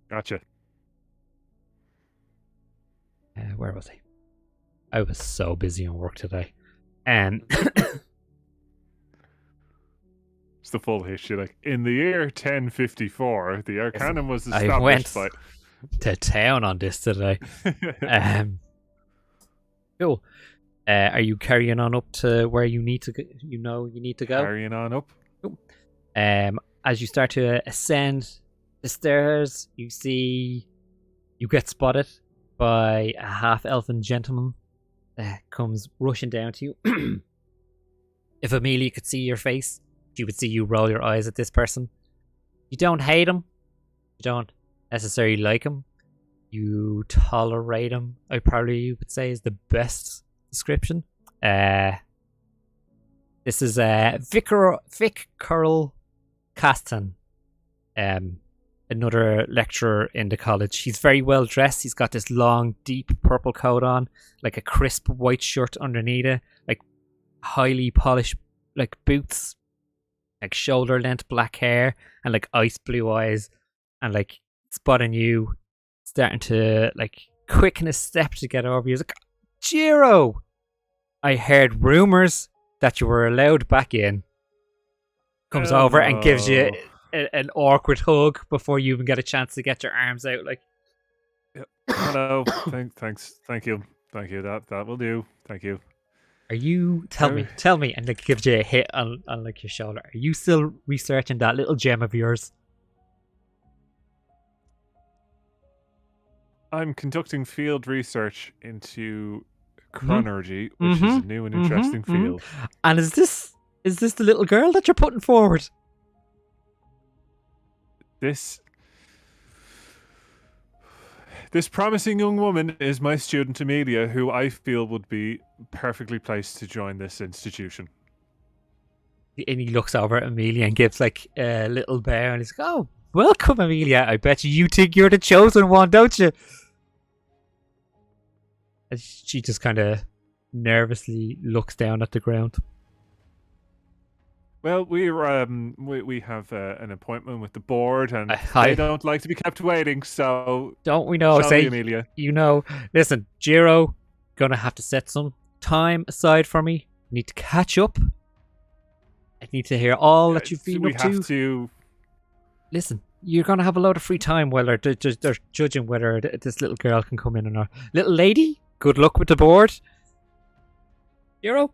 Gotcha. Where was I was so busy on work today. It's the full history. Like, in the year 1054, the Arcanum was I went established to town on this today. by. Cool. Are you carrying on up to where you need to go? You need to go. Carrying on up. Cool. As you start to ascend the stairs, you get spotted by a half-elfin gentleman that comes rushing down to you. If Amelia could see your face, she would see you roll your eyes at this person. You don't hate him. You don't necessarily like him. You tolerate him, I probably would say is the best description. This is Vic Curl Caston, another lecturer in the college. He's very well dressed. He's got this long, deep purple coat on, like a crisp white shirt underneath it, like highly polished, like boots, like shoulder length black hair, and like ice blue eyes, and like spotting you, starting to like quicken a step to get over you. He's like, Jiro, I heard rumors that you were allowed back in. Comes over and gives you an awkward hug before you even get a chance to get your arms out. Like, Hello. Thank you. That will do. Thank you. are you? Tell me, and like gives you a hit on like your shoulder. Are you still researching that little gem of yours? I'm conducting field research into chronology, which is a new and interesting field. And is this the little girl that you're putting forward? This promising young woman is my student Amelia, who I feel would be perfectly placed to join this institution. And he looks over at Amelia and gives like a little bow, and he's like, "Oh, welcome, Amelia. I bet you think you're the chosen one, don't you?" And she just kind of nervously looks down at the ground. Well, we have an appointment with the board, and Hi. they don't like to be kept waiting. So Don't we know? shall Say, we, Amelia? you know. Listen, Jiro, gonna have to set some time aside for me. Need to catch up. I need to hear all that you've been we up have to. Listen, you're gonna have a load of free time while they're judging whether this little girl can come in or not. Little lady, good luck with the board. Jiro.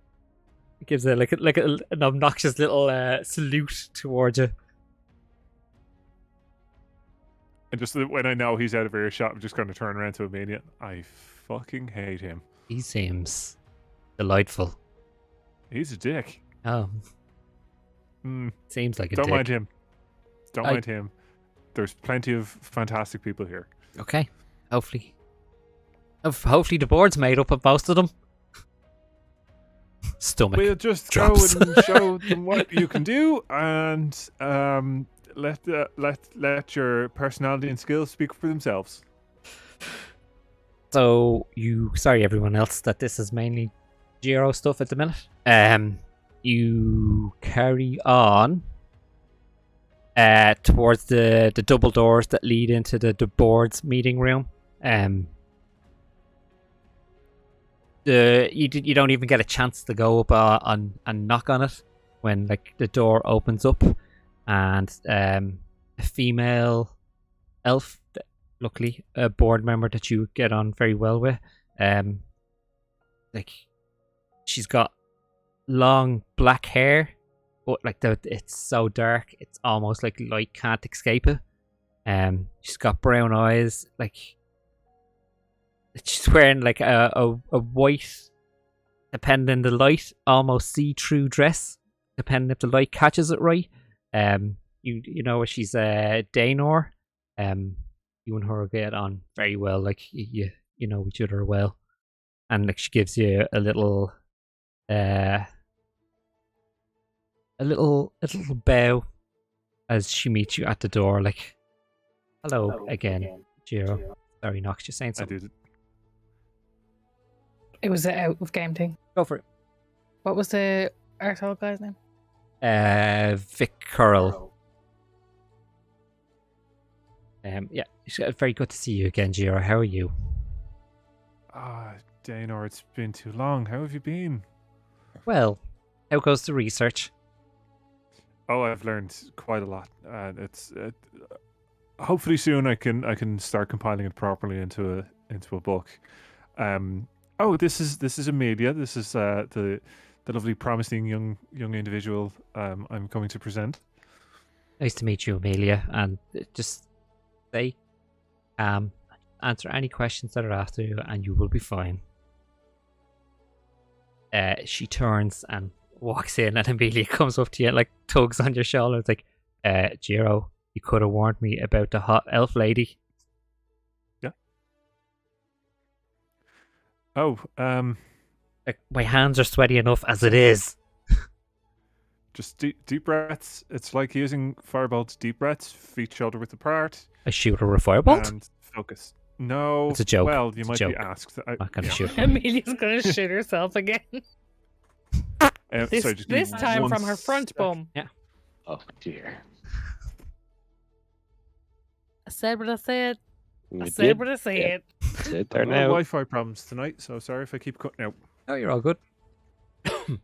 It gives a an obnoxious little salute towards you. And just when I know he's out of earshot, I'm just going to turn around to Amelia. I fucking hate him. He seems delightful. He's a dick. Oh, seems like a Don't dick. mind him. Don't mind him. There's plenty of fantastic people here. Okay, hopefully the board's made up of most of them. Stomach. We'll just drops. go and show them what you can do, and let your personality and skills speak for themselves. So sorry everyone else that this is mainly Jiro stuff at the minute. You carry on towards the double doors that lead into the board's meeting room. You don't even get a chance to go up and knock on it when like the door opens up, and a female elf, luckily a board member that you get on very well with, like she's got long black hair, but like it's so dark it's almost like light can't escape it. She's got brown eyes, like she's wearing like a white, depending on the light, almost see-through dress, depending if the light catches it right. You know she's Daenor. You and her get on very well, like you know each other well, and like she gives you a little bow, as she meets you at the door, like, hello again, Jiro. Sorry, Nox, you're saying I something. do. It was an out of game thing. Go for it. What was the arsehole guy's name? Vic Curl. Yeah, it's very good to see you again, Jiro. How are you? Ah, Dainor, it's been too long. How have you been? Well, how goes the research? Oh, I've learned quite a lot, and it's hopefully soon I can start compiling it properly into a book. Oh, this is Amelia. This is the lovely, promising young individual I'm going to present. Nice to meet you, Amelia. And just say, answer any questions that are after you, and you will be fine. She turns and walks in, and Amelia comes up to you and like tugs on your shoulder. It's like, Jiro, you could have warned me about the hot elf lady. Yeah. Oh, Like, my hands are sweaty enough as it is. just deep breaths. It's like using firebolt. Deep breaths, feet shoulder width apart, I shoot her with a firebolt? and focus. No, It's a joke. Well, you It's a might joke. be asked. I'm not going to shoot her. Amelia's gonna shit herself again. Sorry, just give me This time one from her front sec. bum. Oh dear. I said what I said. I You said did what I said. sit there No now. Wi-Fi problems tonight, so sorry if I keep cutting out. Oh, you're all good. Okay,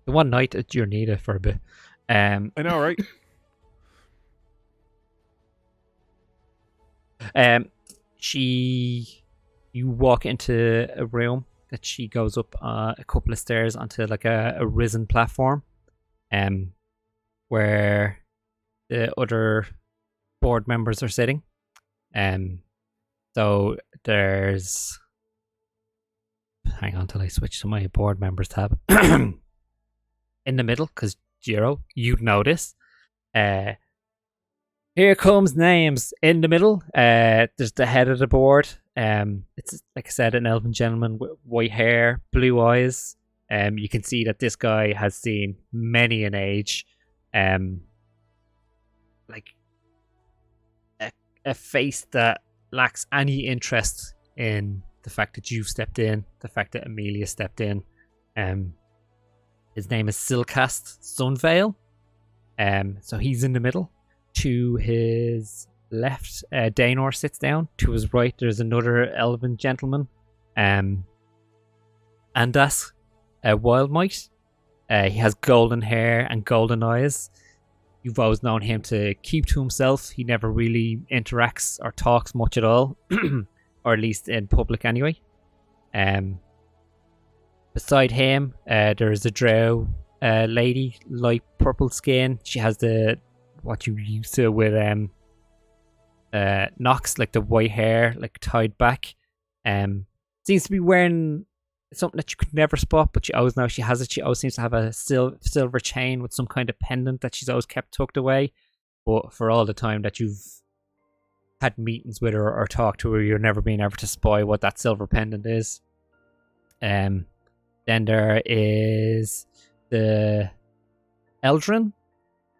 The one night that you need it for a bit. I know, right? You walk into a room that she goes up a couple of stairs onto like a risen platform, where the other board members are sitting. So there's, hang on till I switch to my board members tab. In the middle, because Jiro, you'd notice. Here comes names in the middle. There's the head of the board. It's like I said, an elven gentleman with white hair, blue eyes. You can see that this guy has seen many an age. Like a face that lacks any interest in the fact that you've stepped in, the fact that Amelia stepped in. His name is Silcast Sunvale. So he's in the middle. To his left, Dainor sits down. To his right, there's another elven gentleman. Andas, Wildmite. He has golden hair and golden eyes. You've always known him to keep to himself. He never really interacts or talks much at all, or at least in public anyway. Beside him, there's a drow lady, light purple skin. She has what you used to with Nox, like the white hair, like tied back. Seems to be wearing something that you could never spot, but you always know she has it. She always seems to have a silver chain with some kind of pendant that she's always kept tucked away. But for all the time that you've had meetings with her or talked to her, you're never being able to spy what that silver pendant is. Then there is the Eldrin,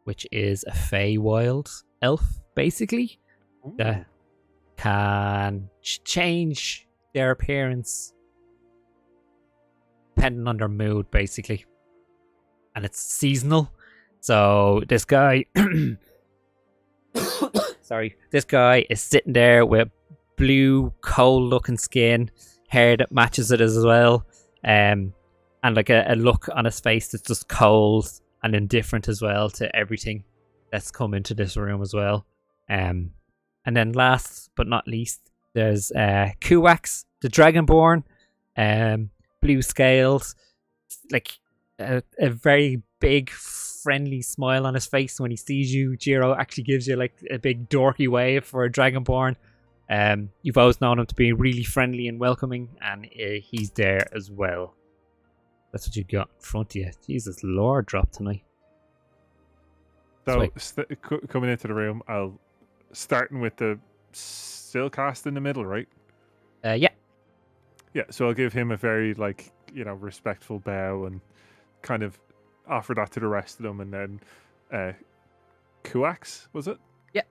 which is a Feywild elf, basically, that can change their appearance depending on their mood, basically. And it's seasonal. So this guy... Sorry. This guy is sitting there with blue, cold-looking skin, hair that matches it as well, and like a look on his face that's just cold and indifferent as well to everything that's come into this room as well. And then last but not least, there's Kuwax, the Dragonborn, blue scales, like a very big, friendly smile on his face when he sees you. Jiro actually gives you like a big dorky wave for a Dragonborn. You've always known him to be really friendly and welcoming, and he's there as well. That's what you got in front of you. Jesus Lord, drop tonight. So coming into the room, I'll starting with the Stillcast in the middle, right? Yeah. Yeah, so I'll give him a very respectful bow and kind of offer that to the rest of them, and then Kuax, was it? Yeah.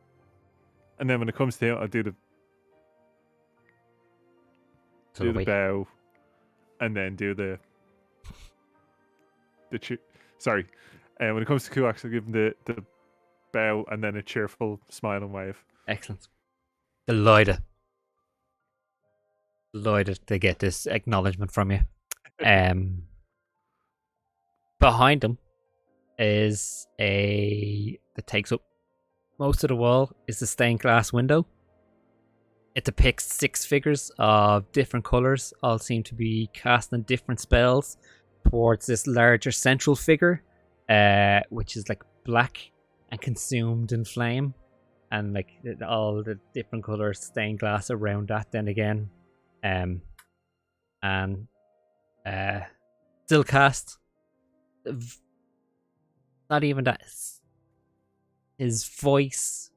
And then when it comes to him, I'll do the bow, and then do the sorry. And when it comes to Kuax, I'll give him the bow and then a cheerful smile and wave. Excellent. Delighted to get this acknowledgement from you. Behind him is that takes up most of the wall is a stained glass window. It depicts 6 figures of different colours, all seem to be casting different spells towards this larger central figure, which is like black and consumed in flame, and like all the different colours stained glass around that then again. And still cast. Not even that. His voice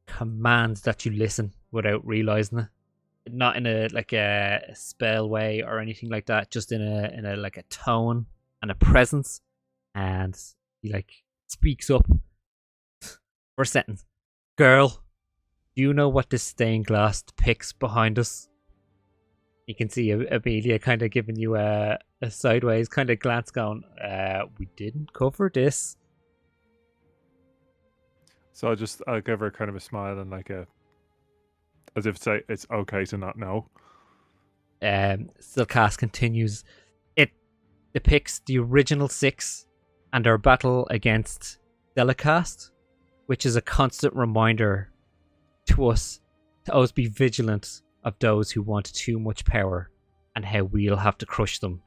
commands that you listen without realizing it. Not in a spell way or anything like that. Just in a like a tone and a presence, and he like speaks up for a sentence. Girl, do you know what this stained glass depicts behind us? You can see Amelia kind of giving you a sideways kind of glance going, we didn't cover this. So I'll give her kind of a smile and as if to say it's okay to not know. Stillcast continues. It depicts the original 6 and our battle against Delicast, which is a constant reminder to us to always be vigilant of those who want too much power and how we'll have to crush them,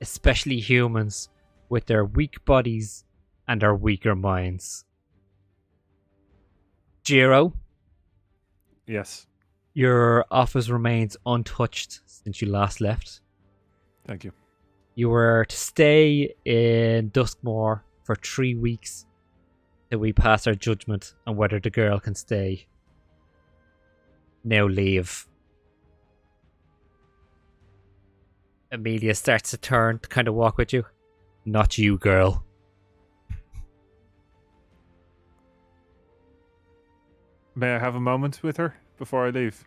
especially humans with their weak bodies and our weaker minds. Jiro, Yes. your office remains untouched since you last left. Thank you. You were to stay in Duskmoor for 3 weeks till we pass our judgment on whether the girl can stay. Now leave. Amelia starts to turn to kind of walk with you. Not you, girl. May I have a moment with her before I leave?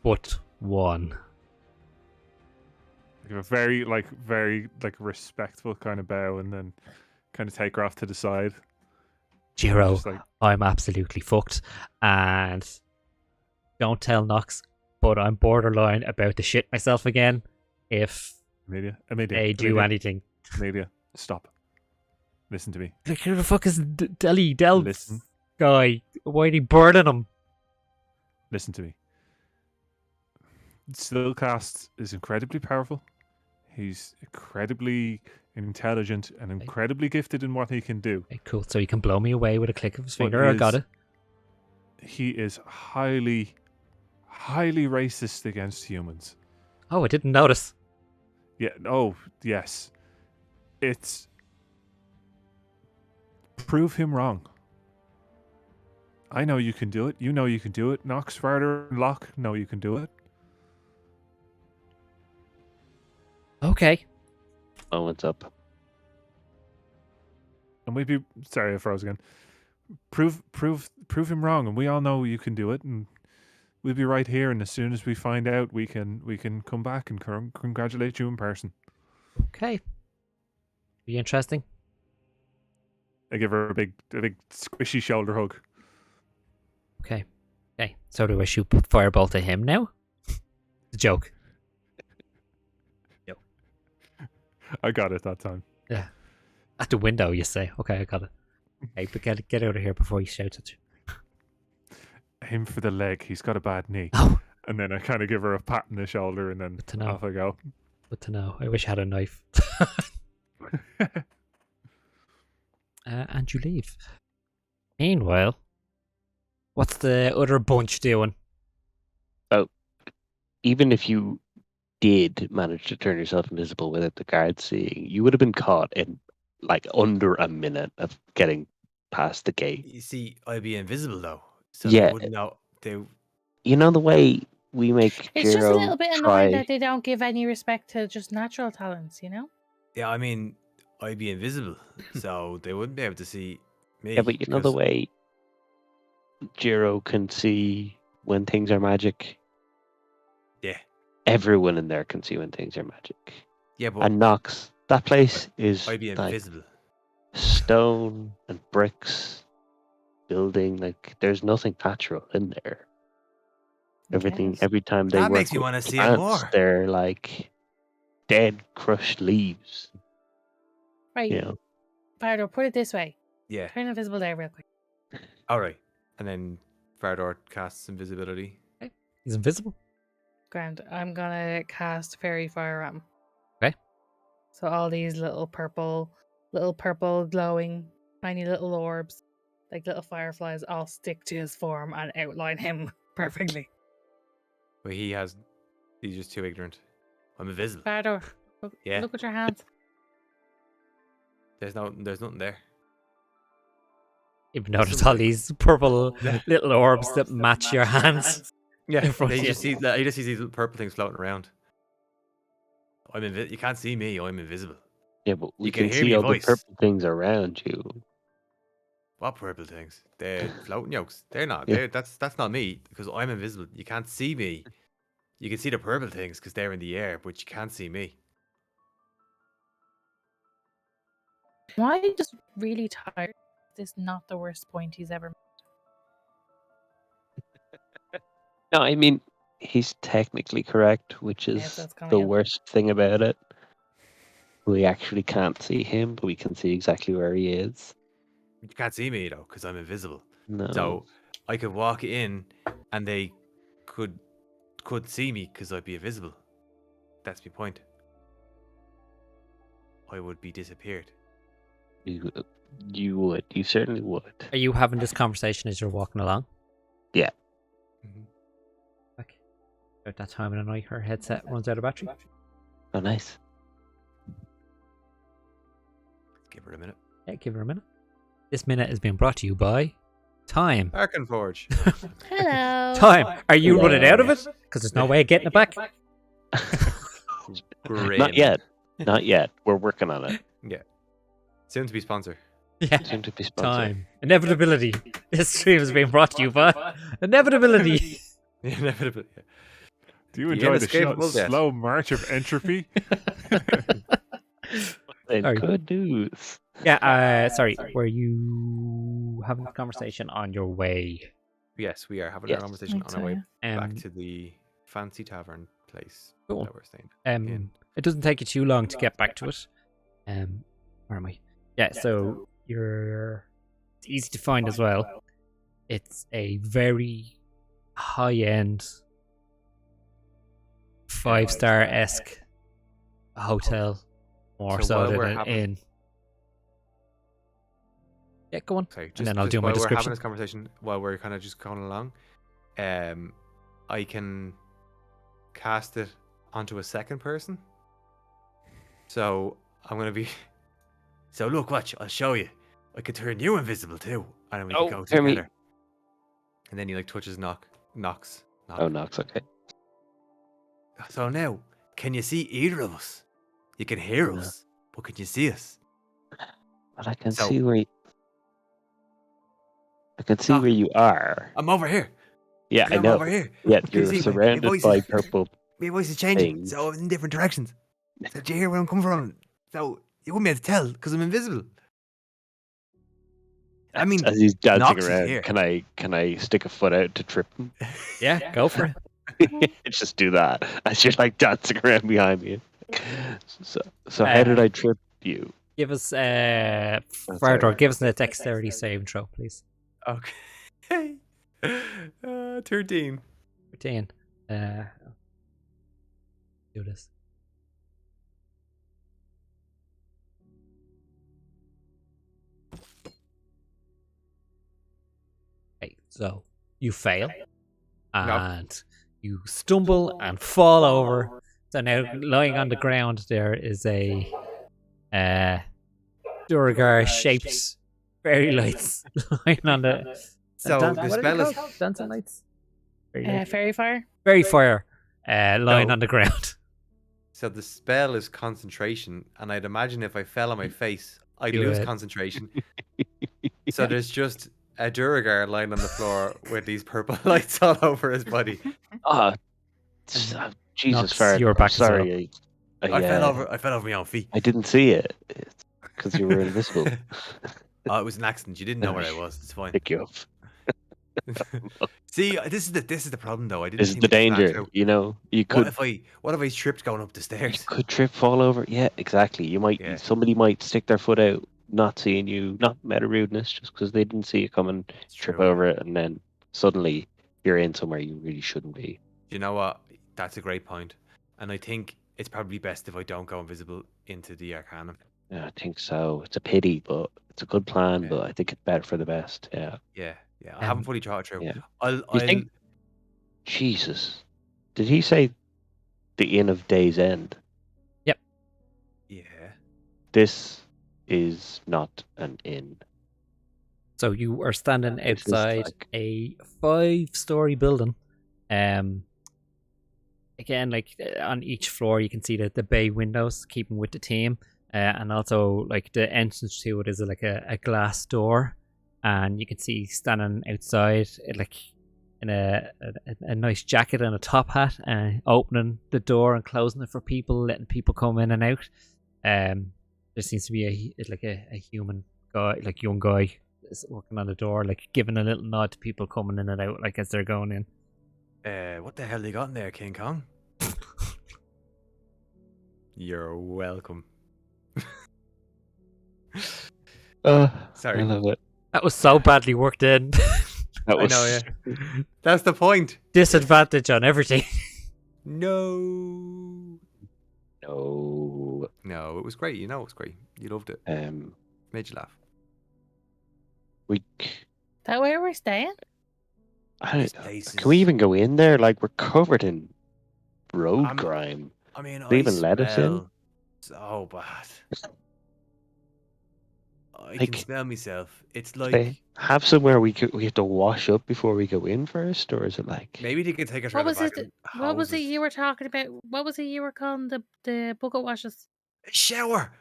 But one. I give a very respectful kind of bow and then kind of take her off to the side. Jiro, Just like, I'm absolutely fucked. And don't tell Nox, but I'm borderline about to shit myself again if Amelia, they do Amelia, anything. Amelia, stop. Listen to me. Like, who the fuck is Del Listen. guy? Why are they burning him? Listen to me. Stillcast is incredibly powerful. He's incredibly intelligent and incredibly gifted in what he can do. Okay, cool. So he can blow me away with a click of his But finger. I got it. He is highly, highly racist against humans. Oh, I didn't notice. Yeah. Oh, yes. It's prove him wrong. I know you can do it. You know you can do it. Nox, Varder, and Locke know you can do it. Okay. Oh, what's up? And we'd be sorry, I froze again. Prove him wrong, and we all know you can do it. And we'll be right here. And as soon as we find out, we can come back and congratulate you in person. Okay. Be interesting. I give her a big squishy shoulder hug. Okay. Okay. So do I shoot firebolt at him now? It's a joke. I got it that time. Yeah. At the window, you say. Okay, I got it. Hey, but get out of here before he shouts at you. Aim for the leg. He's got a bad knee. Oh. And then I kind of give her a pat on the shoulder, and then Good to know. off I go. Good to know. I wish I had a knife. And you leave. Meanwhile, what's the other bunch doing? Even if you did manage to turn yourself invisible without the guards seeing, you would have been caught in like under a minute of getting past the gate. You see, I'd be invisible though, so Yeah. they wouldn't know. You know the way we make It's just a Jiro little bit try. annoying that they don't give any respect to just natural talents, you know? Yeah, I mean, I'd be invisible, so they wouldn't be able to see me. Yeah, but you know the 'cause- way Jiro can see when things are magic? Yeah. Everyone in there can see when things are magic. Yeah, but And Knox, that place is I'd be like invisible. stone and bricks, building, like there's nothing natural in there. Everything, Yes. every time they That work makes me with wanna see it plants, more. they're like dead, crushed leaves. Right, You know, Bardo, put it this way. Yeah. Turn invisible there real quick. All right. And then Fardor casts invisibility. He's invisible. Grand. I'm gonna cast Fairy Fire at him. Okay. So all these little purple glowing, tiny little orbs, like little fireflies, all stick to his form and outline him perfectly. But he's just too ignorant. I'm invisible. Bardo, Yeah. look at your hands. There's nothing there. You've noticed all these purple little orbs that match your hands. Yeah. in front He of just you. sees these little purple things floating around. You can't see me. I'm invisible. yeah, but we You can can hear see me all voice. the purple things around you. What purple things? They're floating yolks. They're not. Yeah. That's not me because I'm invisible. You can't see me. You can see the purple things because they're in the air, but you can't see me. Why are you just really tired? This is not the worst point he's ever made. No, I mean, he's technically correct, which Yes, is that's coming the in. worst thing about it. We actually can't see him, but we can see exactly where he is. You can't see me though because I'm invisible. No. So I could walk in, and they could see me because I'd be invisible. That's my point. I would be disappeared. You would. You certainly would. Are you having this conversation as you're walking along? Yeah. Okay. About that time of the night, her headset runs out of battery. Oh, nice. Give her a minute. Yeah, give her a minute. This minute is being brought to you by Time. Arkenforge. Hello. Time. Are you Hello. running out of it? Because there's no way of getting it back. Great. Not yet. Not yet. We're working on it. Yeah. Soon to be sponsor. Yeah. Soon to be sponsored. Time. Inevitability. This stream is being brought to you by Inevitability. Inevitably. Yeah. Do you The enjoy the inescapable death. slow march of entropy? And Sorry. good news. Yeah, sorry. Were you having a conversation on your way? Yes, we are having Yes. a conversation Right, on our way so, back to the fancy tavern place Cool. that we're staying. in. It doesn't take you too long to get back to it. Where am I? Yeah, so it's easy to find as well. It's a very high-end 5-star-esque hotel, more So so while than we're an having- inn. Yeah, go on. Sorry, And then I'll do my while we're description. having this conversation, while we're kind of just going along, I can cast it onto a second person. So I'm gonna be. So look, watch. I'll show you. I could turn you invisible too, and then we Oh, can go hear me. together. And then he like touches Knox. Oh, Knox, okay. So now, can you see either of us? You can hear No. us, but can you see us? But I can So- see where I can see Knock. where you are. I'm over here. Yeah, I I'm know. over here. Yeah, Can you you're see my surrounded voice by is- purple. My voice is changing, Things. so I'm in different directions. So do you hear where I'm coming from? So you wouldn't be able to tell because I'm invisible. I mean, As he's dancing Knox is around, here. can I stick a foot out to trip him? Yeah, go for it. Just do that as you're like dancing around behind me. So how did Um, I trip you? Give us, sorry. Fardor, give us a dexterity save throw, please. okay. 13. 13. Do this. Okay, so you fail and you stumble and fall over. So now lying on the ground there is a Durgar shaped fairy lights lying on the So what the are they spell is called? Dancing lights. Fairy lights. Fairy Fire? Fairy fire lying No. on the ground. So the spell is concentration, and I'd imagine if I fell on my face, I'd Do lose it. concentration. So there's just a Duragar lying on the floor with these purple lights all over his body. Ah, Jesus, Knocks Farad. your I'm back as well. sorry. I fell over. I fell over my own feet. I didn't see it because you were invisible. Oh, it was an accident. You didn't know where I was. It's fine. Pick you up. See, this is the problem though. I didn't. This is think the it was that danger. true. You know, you What could if I tripped going up the stairs? could trip, fall over. Yeah, exactly. You might. Yeah. Somebody might stick their foot out, not seeing you, not meta rudeness, just because they didn't see you coming, It's trip true, over yeah. it, and then suddenly you're in somewhere you really shouldn't be. You know what? That's a great point, and I think it's probably best if I don't go invisible into the Arcanum. Yeah, I think so. It's a pity, but it's a good plan. Yeah. But I think it's better for the best. Yeah. Yeah. I haven't Um, fully thought it through. yeah. I'll You think? Jesus, did he say the Inn of Day's End? yeah. This is not an inn. So you are standing This is outside like- a 5-story building. Again, like on each floor, you can see the bay windows, keeping with the theme, and also like the entrance to it is like a glass door, and you can see standing outside, like in a nice jacket and a top hat, opening the door and closing it for people, letting people come in and out. There seems to be a human guy, like young guy, is working on the door, like giving a little nod to people coming in and out, like as they're going in. What the hell they got in there, King Kong? You're welcome. Sorry. I love it. That was so badly worked in. That I was know, yeah. That's the point. Disadvantage on everything. No. no. No, it was great. You know, it was great. You loved it. Made you laugh. We That where we're staying? I This don't, place can we is- even go in there? Like we're covered in road I'm- grime. I mean, They I even let us in? smell so bad. I can Like, smell myself. It's like They have somewhere we have to wash up before we go in first, or is it like maybe they could take us What around was the it? back and What was it houses. you were talking about? What was it you were calling the bucket washes? A shower.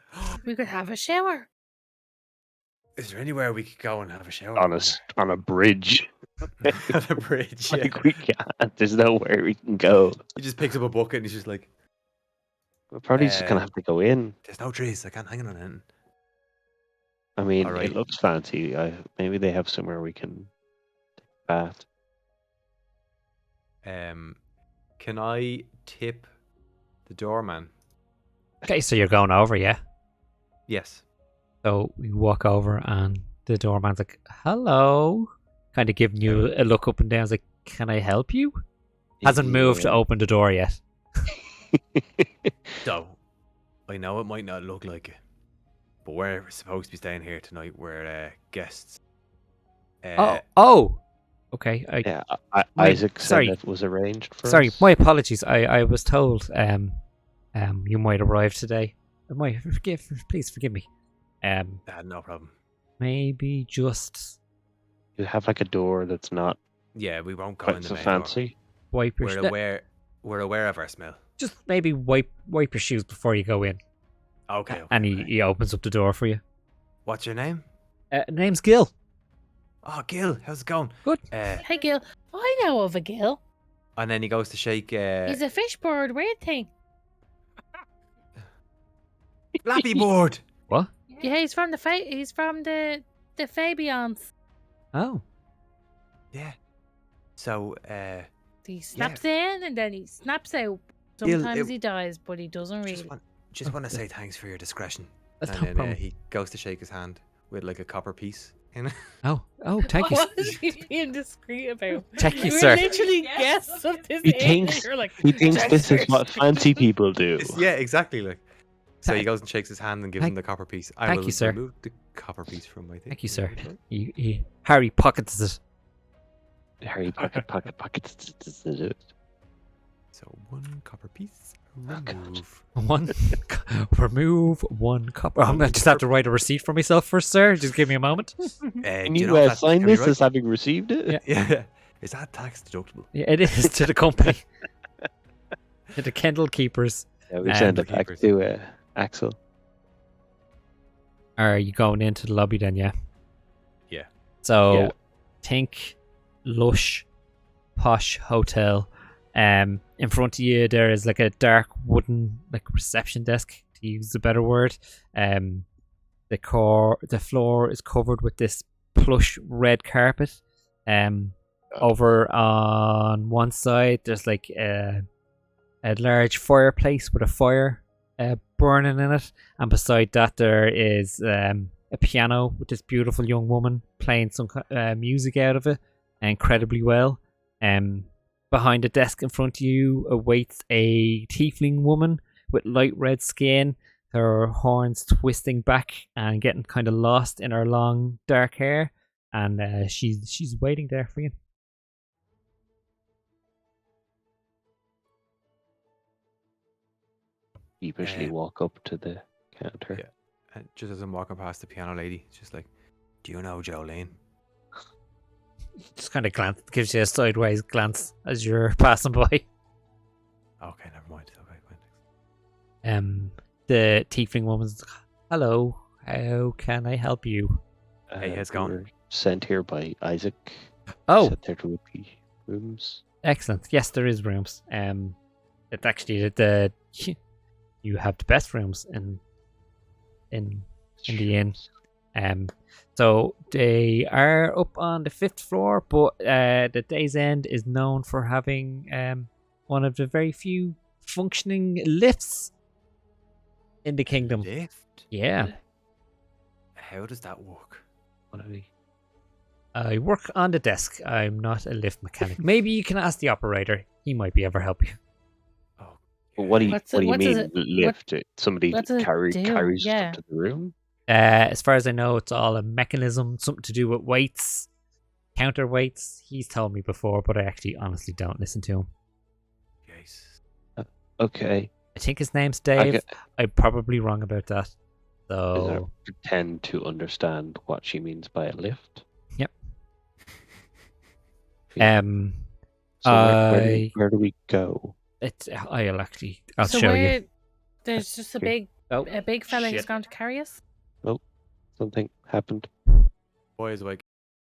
We could have a shower. Is there anywhere we could go and have a shower? on a bridge? on a bridge. Yeah. Like we can't. There's nowhere we can go. He just picks up a bucket and he's just like, We're probably just gonna Um, have to go in. "There's no trees. I can't hang on anything." I mean, alright. it looks fancy. Maybe they have somewhere we can take a bath. Can I tip the doorman? Okay, so you're going over, yeah? Yes. So we walk over and the doorman's like, hello. Kind of giving you a look up and down. He's like, can I help you? Hasn't moved to Yeah. open the door yet. So, I know it might not look like it, but we're supposed to be staying here tonight. We're guests. Oh! Okay, Yeah, Wait, Isaac said sorry. it was arranged for sorry, us. my apologies. I was told you might arrive today. Please forgive me. No problem. Maybe just You have like a door that's not Yeah, we won't go quite in the so main door. fancy. wipe your We're aware of our smell. just maybe wipe your shoes before you go in. Okay. And okay. he opens up the door for you. What's your name? Name's Gil. Oh, Gil. How's it going? Good. Hey, Gil. I know of a Gil. And then he goes to shake. He's a fish bird. Weird thing. Flappy Board. What? Yeah, he's from the Fabians. Oh. Yeah. So, He snaps in and then he snaps out. Gil, Sometimes it- he dies, but he doesn't really. just want to say thanks for your discretion. That's and no then problem. he goes to shake his hand with like a copper piece. In it. Oh, thank you. What was he being discreet about? Thank you, were sir. literally guests of this He inn, thinks- and you're like, He thinks this is what fancy people do. Yeah, exactly. Like, so he Thank- goes and shakes his hand and gives him thank- the copper piece. I thank will you, sir. remove the copper piece from my thing. Thank you, sir. Harry pockets it. Harry pocket. So 1 copper piece. Oh, God. Remove one copper. I'm gonna just have to write a receipt for myself first, sir. Just give me a moment. Can do you know if that's sign this copyright? as having received it? Yeah. Yeah. Is that tax deductible? Yeah, it is to the company. To the Kendall keepers. we Um, send it back keepers. to Axel. Are you going into the lobby then? Yeah. Yeah. So, Yeah. think lush, posh hotel. In front of you there is like a dark wooden like reception desk, to use a better word. The floor is covered with this plush red carpet. Over on one side there's like a large fireplace with a fire burning in it, and beside that there is a piano with this beautiful young woman playing some music out of it incredibly well. Behind the desk in front of you awaits a tiefling woman with light red skin, her horns twisting back and getting kind of lost in her long dark hair, and she's waiting there for you. Sheepishly walk up to the counter. Yeah. And just as I'm walking past the piano lady, it's just like, do you know Jolene? Just kind of gives you a sideways glance as you're passing by. Okay, never mind. Okay, fine. The tiefling woman's like, hello, how can I help you? Hey, how's it We going? were sent here by Isaac. Oh, Said there would be rooms. excellent. Yes, there is rooms. It's actually the you have the best rooms in the inn. So they are up on the 5th floor, but the Day's End is known for having one of the very few functioning lifts in the kingdom. Lift? Yeah, How does that work? What are we? I work on the desk. I'm not a lift mechanic. Maybe you can ask the operator. He might be able to help you. Oh, Well, what do you What's what it- do you what does mean it- lift? Somebody what does it carries do? stuff Yeah. to the room. As far as I know, it's all a mechanism, something to do with weights, counterweights. He's told me before, but I actually honestly don't listen to him. yes. Okay. I think his name's I Dave. get- I'm probably wrong about that. Is there So, pretend to understand what she means by a lift? Yep. Yeah. So I- where do we go? I'll So show where you. there's just a Okay. big fella who's shit. going to carry us. Something happened. Boys, like,